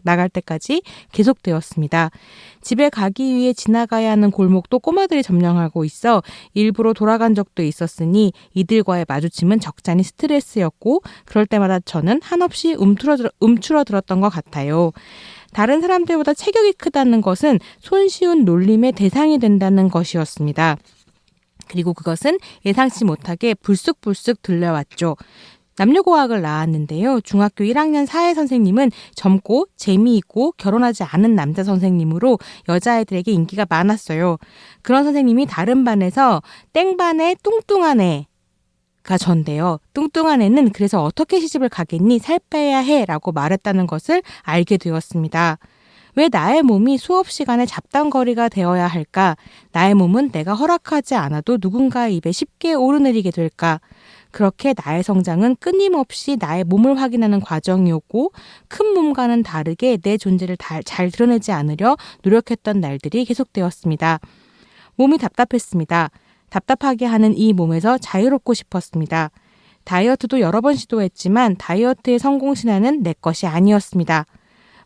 나갈 때까지 계속되었습니다. 집에 가기 위해 지나가야 하는 골목도 꼬마들이 점령하고 있어 일부러 돌아간 적도 있었으니 이들과의 마주침은 적잖이 스트레스였고 그럴 때마다 저는 한없이 움츠러들었던 것 같아요. 다른 사람들보다 체격이 크다는 것은 손쉬운 놀림의 대상이 된다는 것이었습니다. 그리고 그것은 예상치 못하게 불쑥불쑥 들려왔죠. 남녀고학을 나왔는데요. 중학교 1학년 사회 선생님은 젊고 재미있고 결혼하지 않은 남자 선생님으로 여자아이들에게 인기가 많았어요. 그런 선생님이 다른 반에서 땡반의 뚱뚱한 애가 전데요. 뚱뚱한 애는 그래서 어떻게 시집을 가겠니? 살 빼야 해 라고 말했다는 것을 알게 되었습니다. 왜 나의 몸이 수업 시간에 잡담거리가 되어야 할까? 나의 몸은 내가 허락하지 않아도 누군가의 입에 쉽게 오르내리게 될까? 그렇게 나의 성장은 끊임없이 나의 몸을 확인하는 과정이었고 큰 몸과는 다르게 내 존재를 잘 드러내지 않으려 노력했던 날들이 계속되었습니다. 몸이 답답했습니다. 답답하게 하는 이 몸에서 자유롭고 싶었습니다. 다이어트도 여러 번 시도했지만 다이어트의 성공 신화는 내 것이 아니었습니다.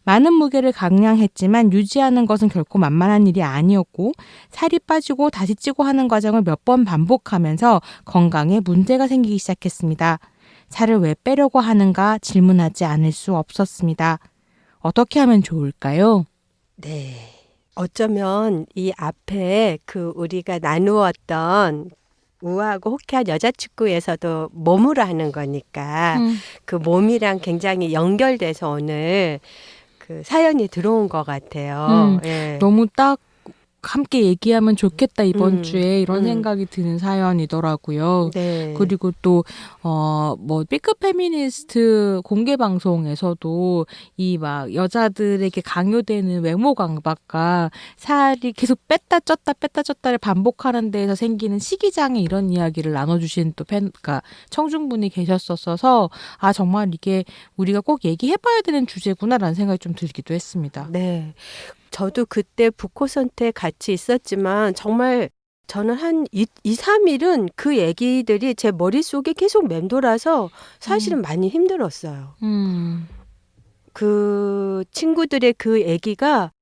많은 무게를 감량했지만 유지하는 것은 결코 만만한 일이 아니었고 살이 빠지고 다시 찌고 하는 과정을 몇 번 반복하면서 건강에 문제가 생기기 시작했습니다. 살을 왜 빼려고 하는가 질문하지 않을 수 없었습니다. 어떻게 하면 좋을까요? 네. 어쩌면 이 앞에 우리가 나누었던 우아하고 호쾌한 여자 축구에서도 몸으로 하는 거니까 그 몸이랑 굉장히 연결돼서 오늘 그 사연이 들어온 것 같아요. 예. 너무 딱 함께 얘기하면 좋겠다 이번 주에 이런 생각이 드는 사연이더라고요. 네. 그리고 또 뭐 B급 페미니스트 공개 방송에서도 이 막 여자들에게 강요되는 외모 강박과 살이 계속 뺐다 쪘다를 반복하는 데에서 생기는 식이장애 이런 이야기를 나눠주신 또 그러니까 청중분이 계셨었어서 아 정말 이게 우리가 꼭 얘기해봐야 되는 주제구나라는 생각이 좀 들기도 했습니다. 네. 저도 그때 북코선트에 같이 있었지만 정말 저는 한 3일은 그 얘기들이 제 머릿속에 계속 맴돌아서 사실은 많이 힘들었어요. 그 친구들의 그 얘기가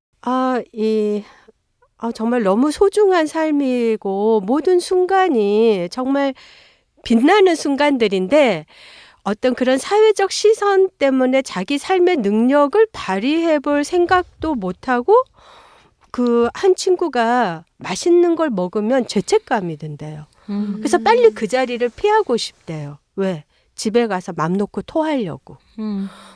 정말 너무 소중한 삶이고 모든 순간이 정말 빛나는 순간들인데 어떤 그런 사회적 시선 때문에 자기 삶의 능력을 발휘해 볼 생각도 못하고 그 한 친구가 맛있는 걸 먹으면 죄책감이 든대요. 그래서 빨리 그 자리를 피하고 싶대요. 왜? 집에 가서 맘 놓고 토하려고.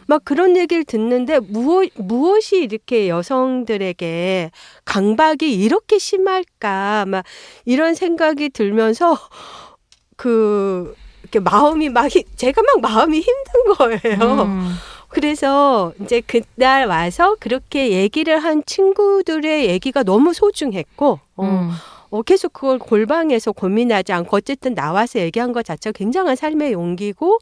막 그런 얘기를 듣는데 무엇이 이렇게 여성들에게 강박이 이렇게 심할까? 막 이런 생각이 들면서 이렇게 제가 막 마음이 힘든 거예요. 그래서 이제 그날 와서 그렇게 얘기를 한 친구들의 얘기가 너무 소중했고, 계속 그걸 골방에서 고민하지 않고 어쨌든 나와서 얘기한 것 자체가 굉장한 삶의 용기고,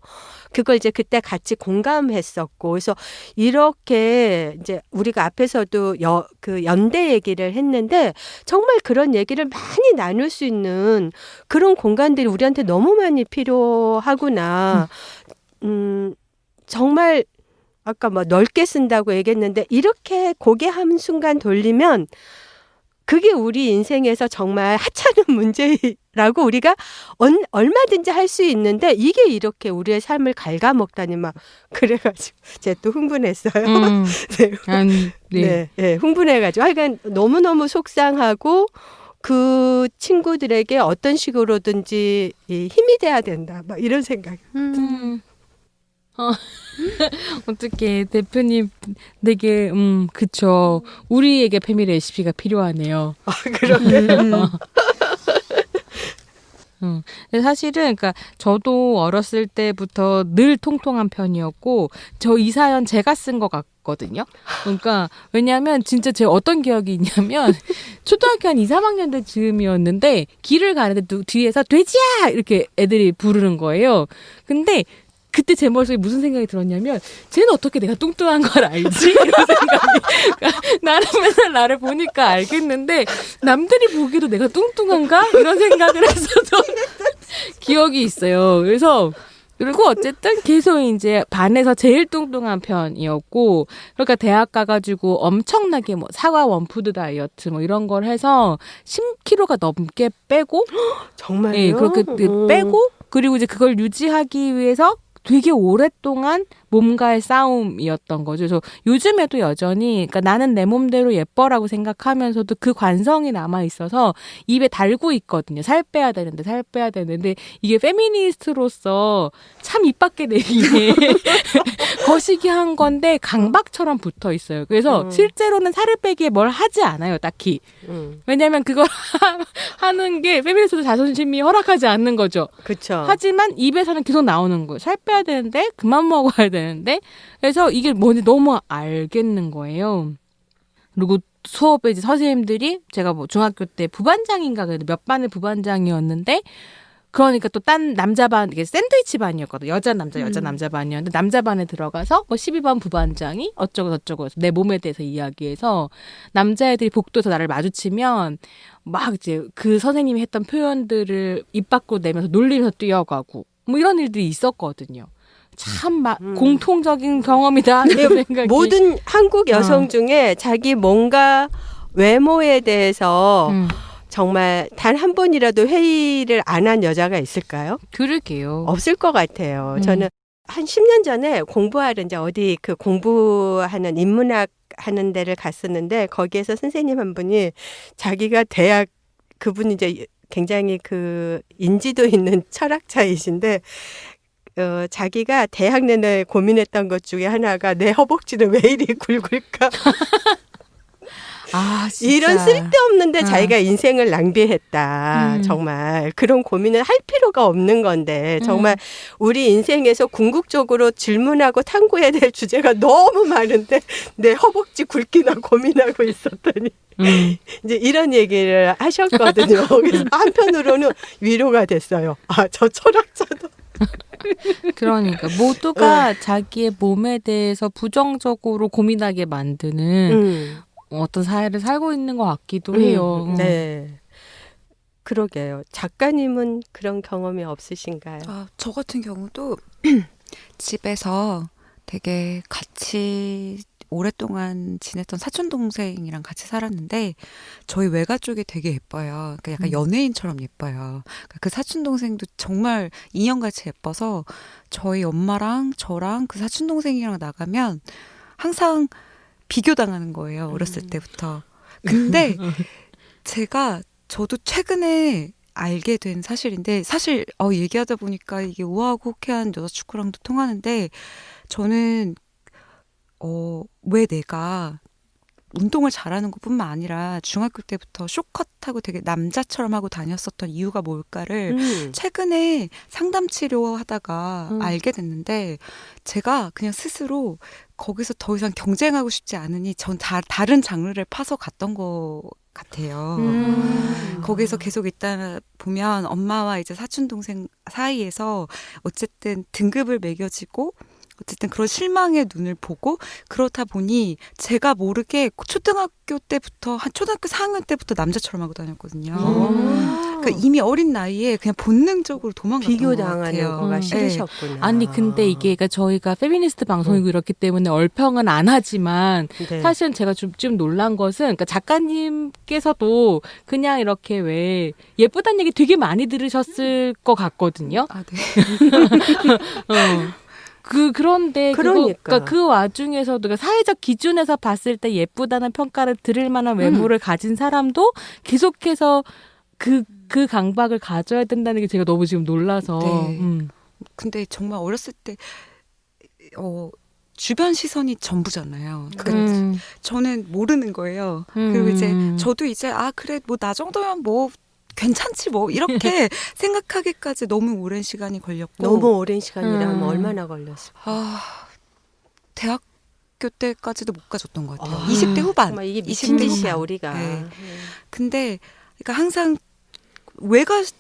그걸 이제 그때 같이 공감했었고, 그래서 이렇게 이제 우리가 앞에서도 그 연대 얘기를 했는데, 정말 그런 얘기를 많이 나눌 수 있는 그런 공간들이 우리한테 너무 많이 필요하구나. 정말 아까 뭐 넓게 쓴다고 얘기했는데 이렇게 고개 한 순간 돌리면 그게 우리 인생에서 정말 하찮은 문제라고 우리가 얼마든지 할 수 있는데 이게 이렇게 우리의 삶을 갉아먹다니 막 그래가지고 제가 또 흥분했어요. 네, 흥분해가지고 하여간 너무너무 속상하고 그 친구들에게 어떤 식으로든지 힘이 돼야 된다. 막 이런 생각. 어떻게 대표님 되게 그쵸. 우리에게 페미 레시피가 필요하네요. 그러네요. 근데 사실은 그러니까 저도 어렸을 때부터 늘 통통한 편이었고 저 이 사연 제가 쓴 것 같거든요. 그러니까 왜냐하면 진짜 제 어떤 기억이 있냐면 초등학교 한 2, 3학년 때 즈음이었는데 길을 가는데 뒤에서 돼지야 이렇게 애들이 부르는 거예요. 근데 그때 제 머릿속에 무슨 생각이 들었냐면 쟤는 어떻게 내가 뚱뚱한 걸 알지? 이런 생각이 그러니까 나는 맨날 나를 보니까 알겠는데 남들이 보기에도 내가 뚱뚱한가? 이런 생각을 했었던 기억이 있어요. 그리고 어쨌든 계속 이제 반에서 제일 뚱뚱한 편이었고 그러니까 대학 가가지고 엄청나게 뭐 사과 원푸드 다이어트 뭐 이런 걸 해서 10kg가 넘게 빼고 정말요? 네, 그렇게 빼고 그리고 이제 그걸 유지하기 위해서 되게 오랫동안 몸과의 싸움이었던 거죠. 그래서 요즘에도 여전히 그러니까 나는 내 몸대로 예뻐라고 생각하면서도 그 관성이 남아 있어서 입에 달고 있거든요. 살 빼야 되는데 이게 페미니스트로서 참 입 밖에 내기에 거시기한 건데 강박처럼 붙어 있어요. 그래서 실제로는 살을 빼기에 뭘 하지 않아요, 딱히. 왜냐하면 그걸 하는 게 페미니스트 자존심이 허락하지 않는 거죠. 그렇죠. 하지만 입에서는 계속 나오는 거예요. 살 빼야 되는데 그만 먹어야 되는데 그래서 이게 뭔지 너무 알겠는 거예요. 그리고 수업에 이제 선생님들이 제가 뭐 중학교 때 부반장인가 그래도 몇 반의 부반장이었는데 그러니까 또 딴 남자 반 이게 샌드위치 반이었거든요. 여자 남자 반이었는데 남자 반에 들어가서 뭐 12반 부반장이 어쩌고 저쩌고 해서 내 몸에 대해서 이야기해서 남자애들이 복도에서 나를 마주치면 막 이제 그 선생님이 했던 표현들을 입 밖으로 내면서 놀리면서 뛰어가고 뭐 이런 일들이 있었거든요. 참 공통적인 경험이다. 이런 생각이. 모든 한국 여성 중에 자기 뭔가 외모에 대해서 정말 단 한 번이라도 회의를 안 한 여자가 있을까요? 그러게요. 없을 것 같아요. 저는 한 10년 전에 공부하러 이제 어디 그 공부하는 인문학 하는 데를 갔었는데 거기에서 선생님 한 분이 자기가 대학 그분이 이제 굉장히 그 인지도 있는 철학자이신데 자기가 대학 내내 고민했던 것 중에 하나가 내 허벅지는 왜 이리 굵을까? 아, 진짜. 이런 쓸데없는데 자기가 인생을 낭비했다. 정말 그런 고민을 할 필요가 없는 건데 정말 우리 인생에서 궁극적으로 질문하고 탐구해야 될 주제가 너무 많은데 내 허벅지 굵기나 고민하고 있었더니 이제 이런 얘기를 하셨거든요. 그래서 한편으로는 위로가 됐어요. 아, 저 철학자도. 그러니까 모두가 자기의 몸에 대해서 부정적으로 고민하게 만드는 어떤 사회를 살고 있는 것 같기도 해요. 네. 그러게요. 작가님은 그런 경험이 없으신가요? 저 같은 경우도 집에서 되게 같이 오랫동안 지냈던 사촌 동생이랑 같이 살았는데 저희 외가족이 되게 예뻐요. 그러니까 약간 연예인처럼 예뻐요. 그러니까 그 사촌 동생도 정말 인형같이 예뻐서 저희 엄마랑 저랑 그 사촌 동생이랑 나가면 항상 비교당하는 거예요. 어렸을 때부터. 근데 저도 최근에 알게 된 사실인데 사실 얘기하다 보니까 이게 우아하고 호쾌한 여자축구랑도 통하는데 저는 왜 내가 운동을 잘하는 것뿐만 아니라 중학교 때부터 쇼컷하고 되게 남자처럼 하고 다녔었던 이유가 뭘까를 최근에 상담 치료하다가 알게 됐는데 제가 그냥 스스로 거기서 더 이상 경쟁하고 싶지 않으니 전 다른 장르를 파서 갔던 것 같아요. 거기서 계속 있다 보면 엄마와 이제 사촌 동생 사이에서 어쨌든 등급을 매겨지고 어쨌든 그런 실망의 눈을 보고 그렇다 보니 제가 모르게 초등학교 때부터 한 초등학교 4학년 때부터 남자처럼 하고 다녔거든요. 그러니까 이미 어린 나이에 그냥 본능적으로 도망갔던 것 비교당하는 같아요. 거가 싫으셨구나. 아니 근데 이게 그러니까 저희가 페미니스트 방송이고 이렇기 때문에 얼평은 안 하지만 네. 사실은 제가 좀 놀란 것은 그러니까 작가님께서도 그냥 이렇게 왜 예쁘다는 얘기 되게 많이 들으셨을 것 같거든요. 아, 네. 그런데 그러니까. 그 와중에서도 그러니까 사회적 기준에서 봤을 때 예쁘다는 평가를 들을 만한 외모를 가진 사람도 계속해서 그 강박을 가져야 된다는 게 제가 너무 지금 놀라서. 네. 근데 정말 어렸을 때 주변 시선이 전부잖아요. 그러니까 저는 모르는 거예요. 그리고 이제 저도 이제 그래 뭐 나 정도면 뭐 괜찮지 뭐 이렇게 생각하기까지 너무 오랜 시간이 걸렸고 너무 오랜 시간이라면 얼마나 걸렸을까? 대학교 때까지도 못 가졌던 것 같아요. 20대 후반. 정말 이게 미친 20대 짓이야 후반. 우리가. 네. 근데 그러니까 항상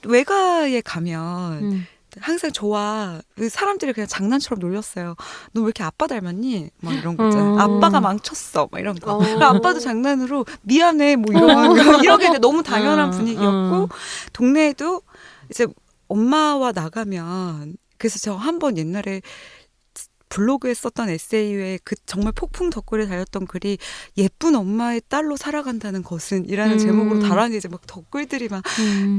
외가에 가면 항상 저와 사람들이 그냥 장난처럼 놀렸어요. 너 왜 이렇게 아빠 닮았니? 막 이런 거 있잖아요. 아빠가 망쳤어. 막 이런 거. 아빠도 장난으로 미안해. 뭐 이런 게 너무 당연한 분위기였고 동네에도 이제 엄마와 나가면 그래서 저 한 번 옛날에 블로그에 썼던 에세이에 그 정말 폭풍 덧글에 달렸던 글이 예쁜 엄마의 딸로 살아간다는 것은 이라는 제목으로 달았는데 이제 막 덧글들이 막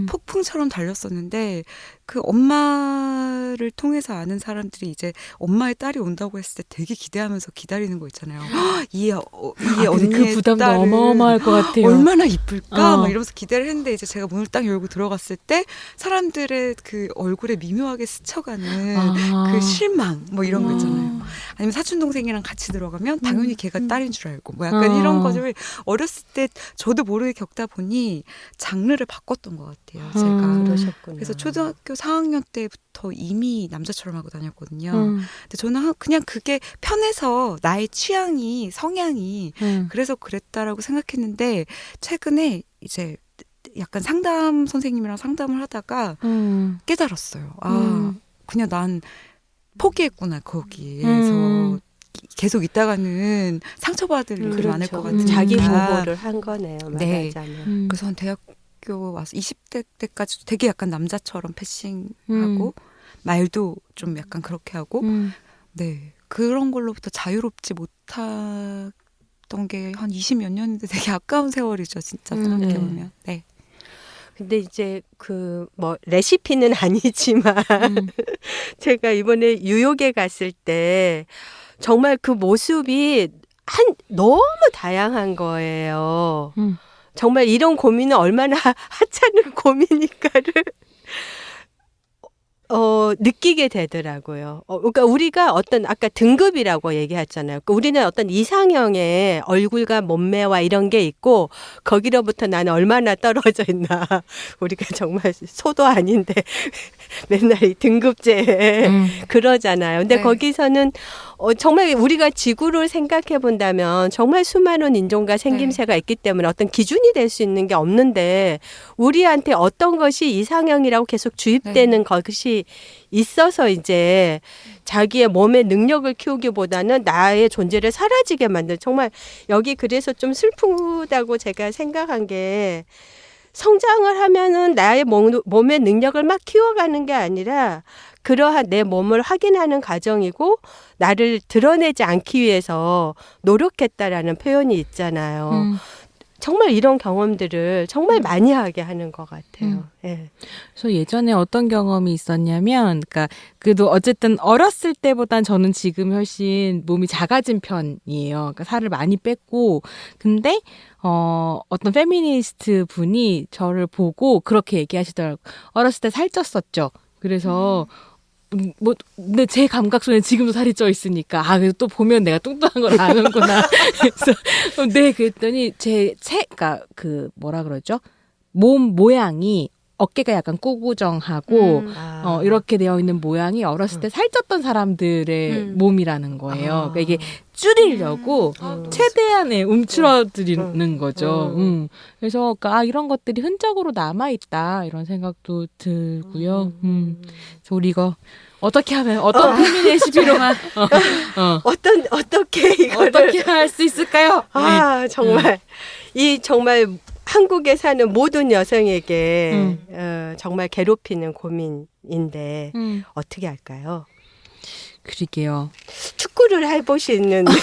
폭풍처럼 달렸었는데 그 엄마를 통해서 아는 사람들이 이제 엄마의 딸이 온다고 했을 때 되게 기대하면서 기다리는 거 있잖아요. 이 언니의 그 부담도 딸은 어마어마할 것 같아요. 얼마나 이쁠까 막 이러면서 기대를 했는데 이제 제가 문을 딱 열고 들어갔을 때 사람들의 그 얼굴에 미묘하게 스쳐가는 그 실망 뭐 이런 거 있잖아요. 아니면 사촌 동생이랑 같이 들어가면 당연히 걔가 딸인 줄 알고 뭐 약간 이런 것을 어렸을 때 저도 모르게 겪다 보니 장르를 바꿨던 것 같아요. 제가 그러셨구나. 그래서 초등학교 4학년 때부터 이미 남자처럼 하고 다녔거든요. 근데 저는 그냥 그게 편해서 나의 취향이 성향이 그래서 그랬다라고 생각했는데 최근에 이제 약간 상담 선생님이랑 상담을 하다가 깨달았어요. 그냥 난 포기했구나 거기에서 계속 있다가는 상처받을 일이 많을 것 같으니까 자기 보호를 한 거네요. 네. 말하자면. 그래서 한 대학교 와서 20대 때까지도 되게 약간 남자처럼 패싱하고 말도 좀 약간 그렇게 하고 네 그런 걸로부터 자유롭지 못했던 게 한 20몇 년인데 되게 아까운 세월이죠 진짜 생각해보면. 네. 근데 이제 뭐 레시피는 아니지만 제가 이번에 뉴욕에 갔을 때 정말 그 모습이 너무 다양한 거예요. 정말 이런 고민은 얼마나 하찮은 고민일까를 느끼게 되더라고요. 그러니까 우리가 어떤 아까 등급이라고 얘기했잖아요. 그러니까 우리는 어떤 이상형의 얼굴과 몸매와 이런 게 있고 거기로부터 나는 얼마나 떨어져 있나. 우리가 정말 소도 아닌데 맨날 이 등급제에 그러잖아요. 근데 네. 거기서는 정말 우리가 지구를 생각해 본다면 정말 수많은 인종과 생김새가 있기 때문에 어떤 기준이 될 수 있는 게 없는데 우리한테 어떤 것이 이상형이라고 계속 주입되는 것이 있어서 이제 자기의 몸의 능력을 키우기보다는 나의 존재를 사라지게 만든 정말 여기 그래서 좀 슬프다고 제가 생각한 게 성장을 하면은 나의 몸의 능력을 막 키워가는 게 아니라 그러한 내 몸을 확인하는 과정이고 나를 드러내지 않기 위해서 노력했다라는 표현이 있잖아요. 정말 이런 경험들을 정말 많이 하게 하는 것 같아요. 예. 그래서 예전에 어떤 경험이 있었냐면, 그러니까 그래도 어쨌든 어렸을 때보단 저는 지금 훨씬 몸이 작아진 편이에요. 그러니까 살을 많이 뺐고, 근데 어떤 페미니스트 분이 저를 보고 그렇게 얘기하시더라고요. 어렸을 때 살쪘었죠. 그래서 근데 제 감각 속에는 지금도 살이 쪄 있으니까, 그래도 또 보면 내가 뚱뚱한 걸 아는구나. 그래서, 네, 그랬더니 그러니까 뭐라 그러죠? 몸 모양이 어깨가 약간 꾸구정하고, 이렇게 되어 있는 모양이 어렸을 때 살쪘던 사람들의 몸이라는 거예요. 그러니까 이게 줄이려고 최대한의 움츠러드리는 거죠. 그래서, 그러니까 이런 것들이 흔적으로 남아있다, 이런 생각도 들고요. 그래서 우리 이거 어떻게 하면, 어떤 페미니스트로만, 어떻게 이거를. 어떻게 할 수 있을까요? 정말. 이 정말 한국에 사는 모든 여성에게 정말 괴롭히는 고민인데 어떻게 할까요? 그러게요. 축구를 해보시는 막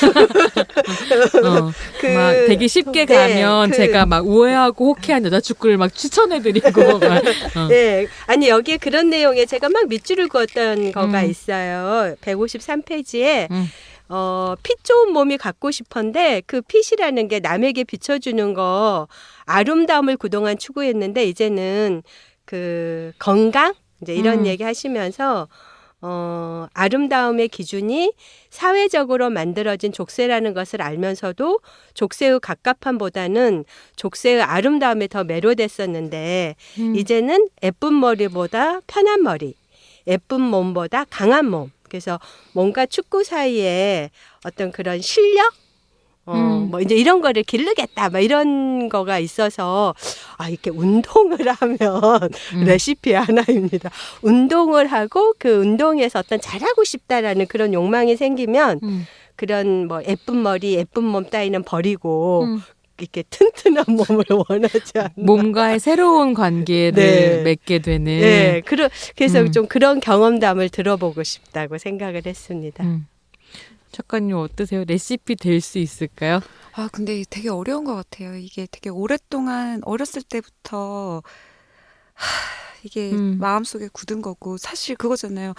되게 쉽게 가면 제가 막 우애하고 호쾌한 여자 축구를 막 추천해드리고 막, 네, 아니 여기에 그런 내용에 제가 막 밑줄을 그었던 거가 있어요. 153페이지에 핏 좋은 몸이 갖고 싶은데 그 핏이라는 게 남에게 비춰주는 거 아름다움을 그동안 추구했는데 이제는 그 건강 이제 이런 얘기 하시면서 아름다움의 기준이 사회적으로 만들어진 족쇄라는 것을 알면서도 족쇄의 갑갑함보다는 족쇄의 아름다움에 더 매료됐었는데 이제는 예쁜 머리보다 편한 머리, 예쁜 몸보다 강한 몸. 그래서 뭔가 축구 사이에 어떤 그런 실력? 뭐 이제 이런 거를 기르겠다. 막 이런 거가 있어서 이렇게 운동을 하면 레시피 하나입니다. 운동을 하고 그 운동에서 어떤 잘하고 싶다라는 그런 욕망이 생기면 그런 뭐 예쁜 머리, 예쁜 몸 따위는 버리고 이렇게 튼튼한 몸을 원하지 않나. 몸과의 새로운 관계를 맺게 되는. 네, 그래서 좀 그런 경험담을 들어보고 싶다고 생각을 했습니다. 작가님 어떠세요? 레시피 될 수 있을까요? 근데 되게 어려운 것 같아요. 이게 되게 오랫동안 어렸을 때부터 이게 마음속에 굳은 거고 사실 그거잖아요.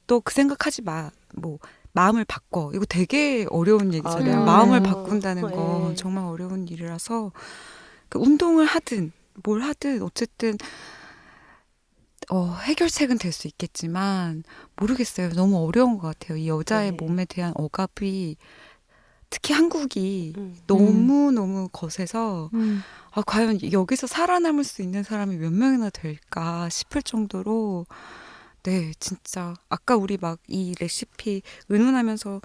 또 그 생각하지 마. 뭐 마음을 바꿔. 이거 되게 어려운 얘기잖아요. 마음을 바꾼다는 건 정말 어려운 일이라서 그 운동을 하든 뭘 하든 어쨌든 해결책은 될 수 있겠지만 모르겠어요. 너무 어려운 것 같아요. 이 여자의 몸에 대한 억압이 특히 한국이 너무너무 거세서 과연 여기서 살아남을 수 있는 사람이 몇 명이나 될까 싶을 정도로 네, 진짜 아까 우리 막 이 레시피 의논하면서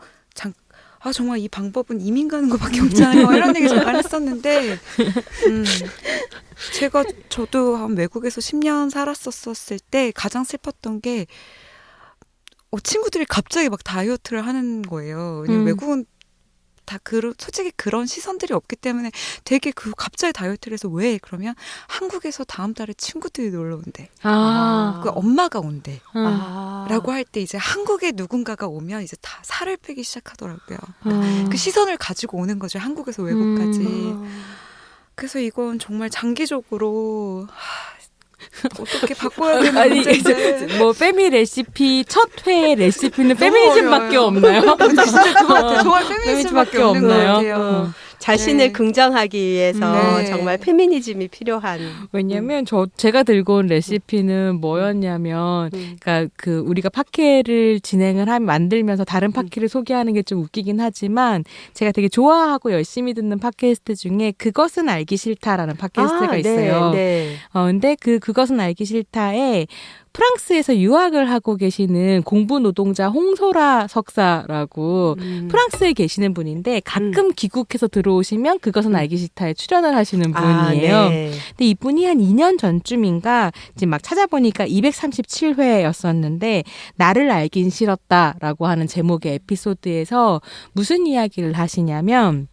정말 이 방법은 이민 가는 것밖에 없잖아요. 이런 얘기 잠깐 했었는데 저도 한 외국에서 10년 살았었을 때 가장 슬펐던 게 친구들이 갑자기 막 다이어트를 하는 거예요. 왜냐면 외국은 다 솔직히 그런 시선들이 없기 때문에 되게 갑자기 다이어트를 해서 왜? 그러면 한국에서 다음 달에 친구들이 놀러 온대. 그 엄마가 온대. 라고 할 때 이제 한국에 누군가가 오면 이제 다 살을 빼기 시작하더라고요. 그 시선을 가지고 오는 거죠. 한국에서 외국까지. 그래서 이건 정말 장기적으로 어떻게 바꿔야 되는 문제인데. 뭐 페미 레시피 첫 회 레시피는 페미니즘밖에 없나요? 정말 페미니즘밖에 없는 것 같아요. 자신을 네. 긍정하기 위해서 네. 정말 페미니즘이 필요한. 왜냐면 제가 들고 온 레시피는 뭐였냐면, 그러니까 그 우리가 팟캐를 만들면서 다른 팟캐를 소개하는 게 좀 웃기긴 하지만, 제가 되게 좋아하고 열심히 듣는 팟캐스트 중에 그것은 알기 싫다라는 팟캐스트가 있어요. 네. 근데 그것은 알기 싫다에 프랑스에서 유학을 하고 계시는 공부 노동자 홍소라 석사라고 프랑스에 계시는 분인데 가끔 귀국해서 들어오시면 그것은 알기 싫다에 출연을 하시는 분이에요. 네. 근데 이분이 한 2년 전쯤인가 이제 막 찾아보니까 237회였었는데 나를 알긴 싫었다라고 하는 제목의 에피소드에서 무슨 이야기를 하시냐면,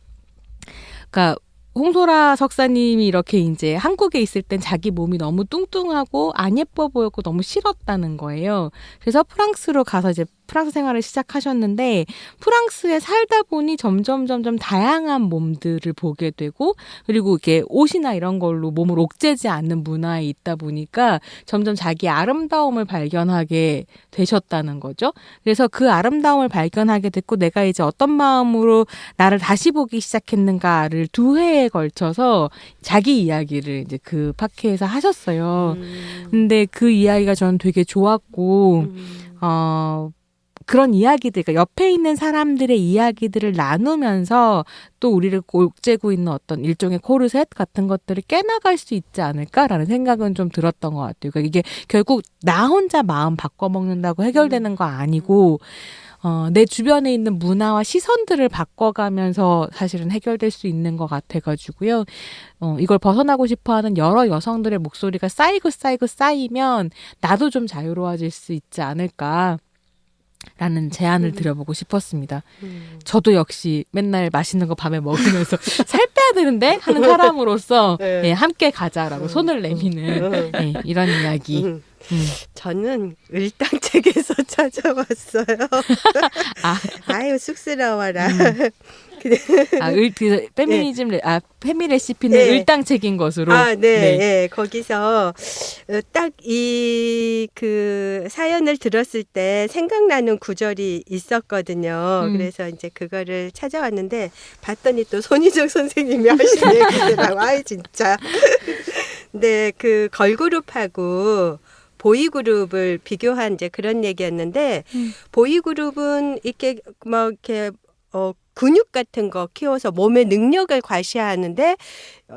그러니까 홍소라 석사님이 이렇게 이제 한국에 있을 땐 자기 몸이 너무 뚱뚱하고 안 예뻐 보였고 너무 싫었다는 거예요. 그래서 프랑스로 가서 이제 프랑스 생활을 시작하셨는데 프랑스에 살다 보니 점점 다양한 몸들을 보게 되고 그리고 이렇게 옷이나 이런 걸로 몸을 옥죄지 않는 문화에 있다 보니까 점점 자기 아름다움을 발견하게 되셨다는 거죠. 그래서 그 아름다움을 발견하게 됐고 내가 이제 어떤 마음으로 나를 다시 보기 시작했는가를 2회에 걸쳐서 자기 이야기를 이제 그 팟캐에서 하셨어요. 근데 그 이야기가 저는 되게 좋았고 그런 이야기들, 그러니까 옆에 있는 사람들의 이야기들을 나누면서 또 우리를 옥죄고 있는 어떤 일종의 코르셋 같은 것들을 깨나갈 수 있지 않을까라는 생각은 좀 들었던 것 같아요. 그러니까 이게 결국 나 혼자 마음 바꿔먹는다고 해결되는 거 아니고 내 주변에 있는 문화와 시선들을 바꿔가면서 사실은 해결될 수 있는 것 같아가지고요. 이걸 벗어나고 싶어하는 여러 여성들의 목소리가 쌓이면 나도 좀 자유로워질 수 있지 않을까. 라는 제안을 드려보고 싶었습니다. 저도 역시 맨날 맛있는 거 밤에 먹으면서 살 빼야 되는데 하는 사람으로서 예, 함께 가자라고 손을 내미는 예, 이런 이야기. 저는 을당책에서 찾아왔어요. 아유 쑥스러워라. 페미니즘 페미 레시피는 네. 을당책인 것으로. 네. 네. 거기서 딱 이 그 사연을 들었을 때 생각나는 구절이 있었거든요. 그래서 이제 그거를 찾아왔는데 봤더니 또 손희정 선생님이 하신 얘기더라고. 아이 진짜. 근데 그 걸그룹하고 보이그룹을 비교한 이제 그런 얘기였는데 보이그룹은 이렇게 뭐 이렇게 근육 같은 거 키워서 몸의 능력을 과시하는데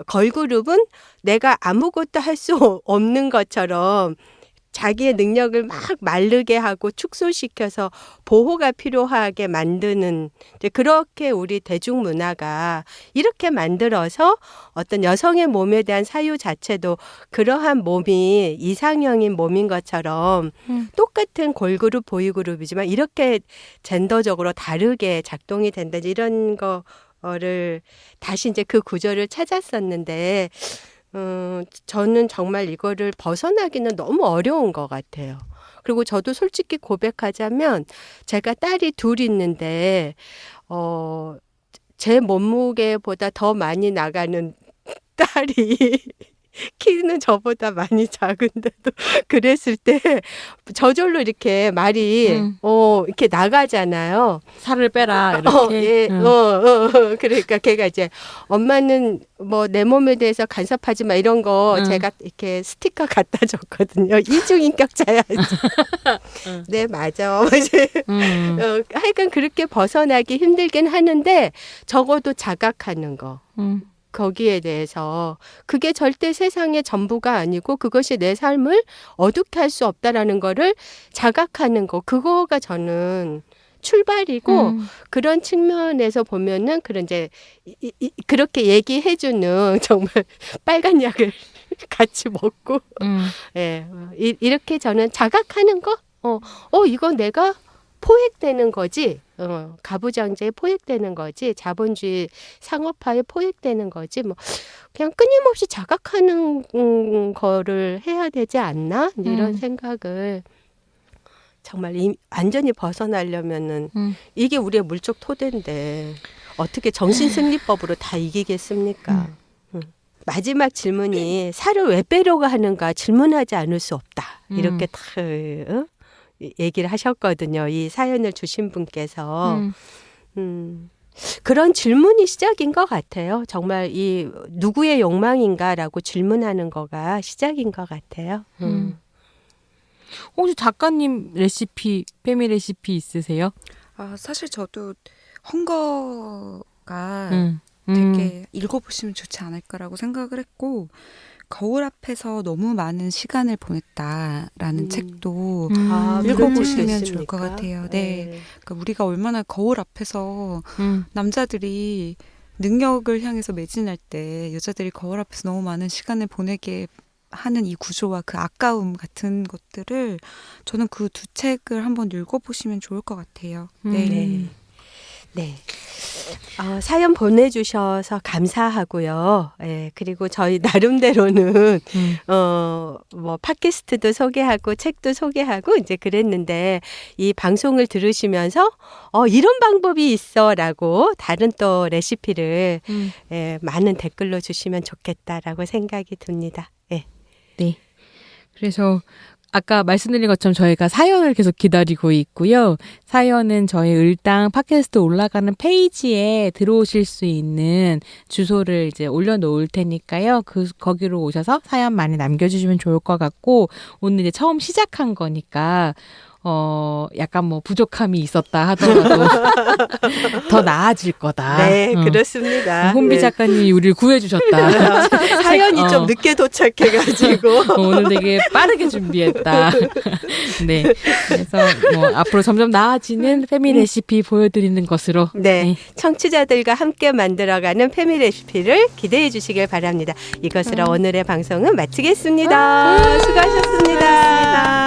걸그룹은 내가 아무것도 할 수 없는 것처럼 자기의 능력을 막 마르게 하고 축소시켜서 보호가 필요하게 만드는 이제 그렇게 우리 대중문화가 이렇게 만들어서 어떤 여성의 몸에 대한 사유 자체도 그러한 몸이 이상형인 몸인 것처럼 똑같은 걸그룹 보이그룹이지만 이렇게 젠더적으로 다르게 작동이 된다 이런 거를 다시 이제 그 구절을 찾았었는데 저는 정말 이거를 벗어나기는 너무 어려운 것 같아요. 그리고 저도 솔직히 고백하자면 제가 딸이 둘 있는데 제 몸무게보다 더 많이 나가는 딸이 키는 저보다 많이 작은데도 그랬을 때 저절로 이렇게 말이 이렇게 나가잖아요. 살을 빼라 이렇게. 그러니까 걔가 이제 엄마는 뭐 내 몸에 대해서 간섭하지 마 이런 거 제가 이렇게 스티커 갖다 줬거든요. 이중인격자야. 네 맞아. 하여간 그렇게 벗어나기 힘들긴 하는데 적어도 자각하는 거. 거기에 대해서 그게 절대 세상의 전부가 아니고 그것이 내 삶을 어둡게 할 수 없다라는 거를 자각하는 거 그거가 저는 출발이고 그런 측면에서 보면은 그런 이제 그렇게 얘기해주는 정말 빨간 약을 같이 먹고 예 이렇게 저는 자각하는 거 이거 내가 포획되는 거지. 가부장제에 포획되는 거지. 자본주의 상업화에 포획되는 거지. 뭐 그냥 끊임없이 자각하는 거를 해야 되지 않나? 이런 생각을 정말 완전히 벗어나려면은 이게 우리의 물적 토대인데 어떻게 정신승리법으로 다 이기겠습니까? 마지막 질문이 살을 왜 빼려고 하는가 질문하지 않을 수 없다. 이렇게 딱 얘기를 하셨거든요. 이 사연을 주신 분께서 그런 질문이 시작인 것 같아요. 정말 이 누구의 욕망인가라고 질문하는 거가 시작인 것 같아요. 혹시 작가님 레시피, 페미 레시피 있으세요? 사실 저도 헝거가 되게 읽어보시면 좋지 않을까라고 생각을 했고, 거울 앞에서 너무 많은 시간을 보냈다라는 책도 읽어보시면 좋을 것 같아요. 네. 그러니까 우리가 얼마나 거울 앞에서 남자들이 능력을 향해서 매진할 때 여자들이 거울 앞에서 너무 많은 시간을 보내게 하는 이 구조와 그 아까움 같은 것들을 저는 그 두 책을 한번 읽어보시면 좋을 것 같아요. 네. 네. 사연 보내주셔서 감사하고요. 예, 그리고 저희 나름대로는 뭐 팟캐스트도 소개하고 책도 소개하고 이제 그랬는데 이 방송을 들으시면서 이런 방법이 있어라고 다른 또 레시피를 예, 많은 댓글로 주시면 좋겠다라고 생각이 듭니다. 예. 네. 그래서 아까 말씀드린 것처럼 저희가 사연을 계속 기다리고 있고요. 사연은 저희 을당 팟캐스트 올라가는 페이지에 들어오실 수 있는 주소를 이제 올려놓을 테니까요. 거기로 오셔서 사연 많이 남겨주시면 좋을 것 같고, 오늘 이제 처음 시작한 거니까 약간 뭐 부족함이 있었다 하더라도 더 나아질 거다. 네, 그렇습니다. 혼비 네. 작가님이 우리를 구해주셨다. 사연이 좀 늦게 도착해가지고 오늘 되게 빠르게 준비했다. 네, 그래서 뭐 앞으로 점점 나아지는 페미 레시피 보여드리는 것으로. 네, 청취자들과 함께 만들어가는 페미 레시피를 기대해 주시길 바랍니다. 이것으로 오늘의 방송은 마치겠습니다. 수고하셨습니다.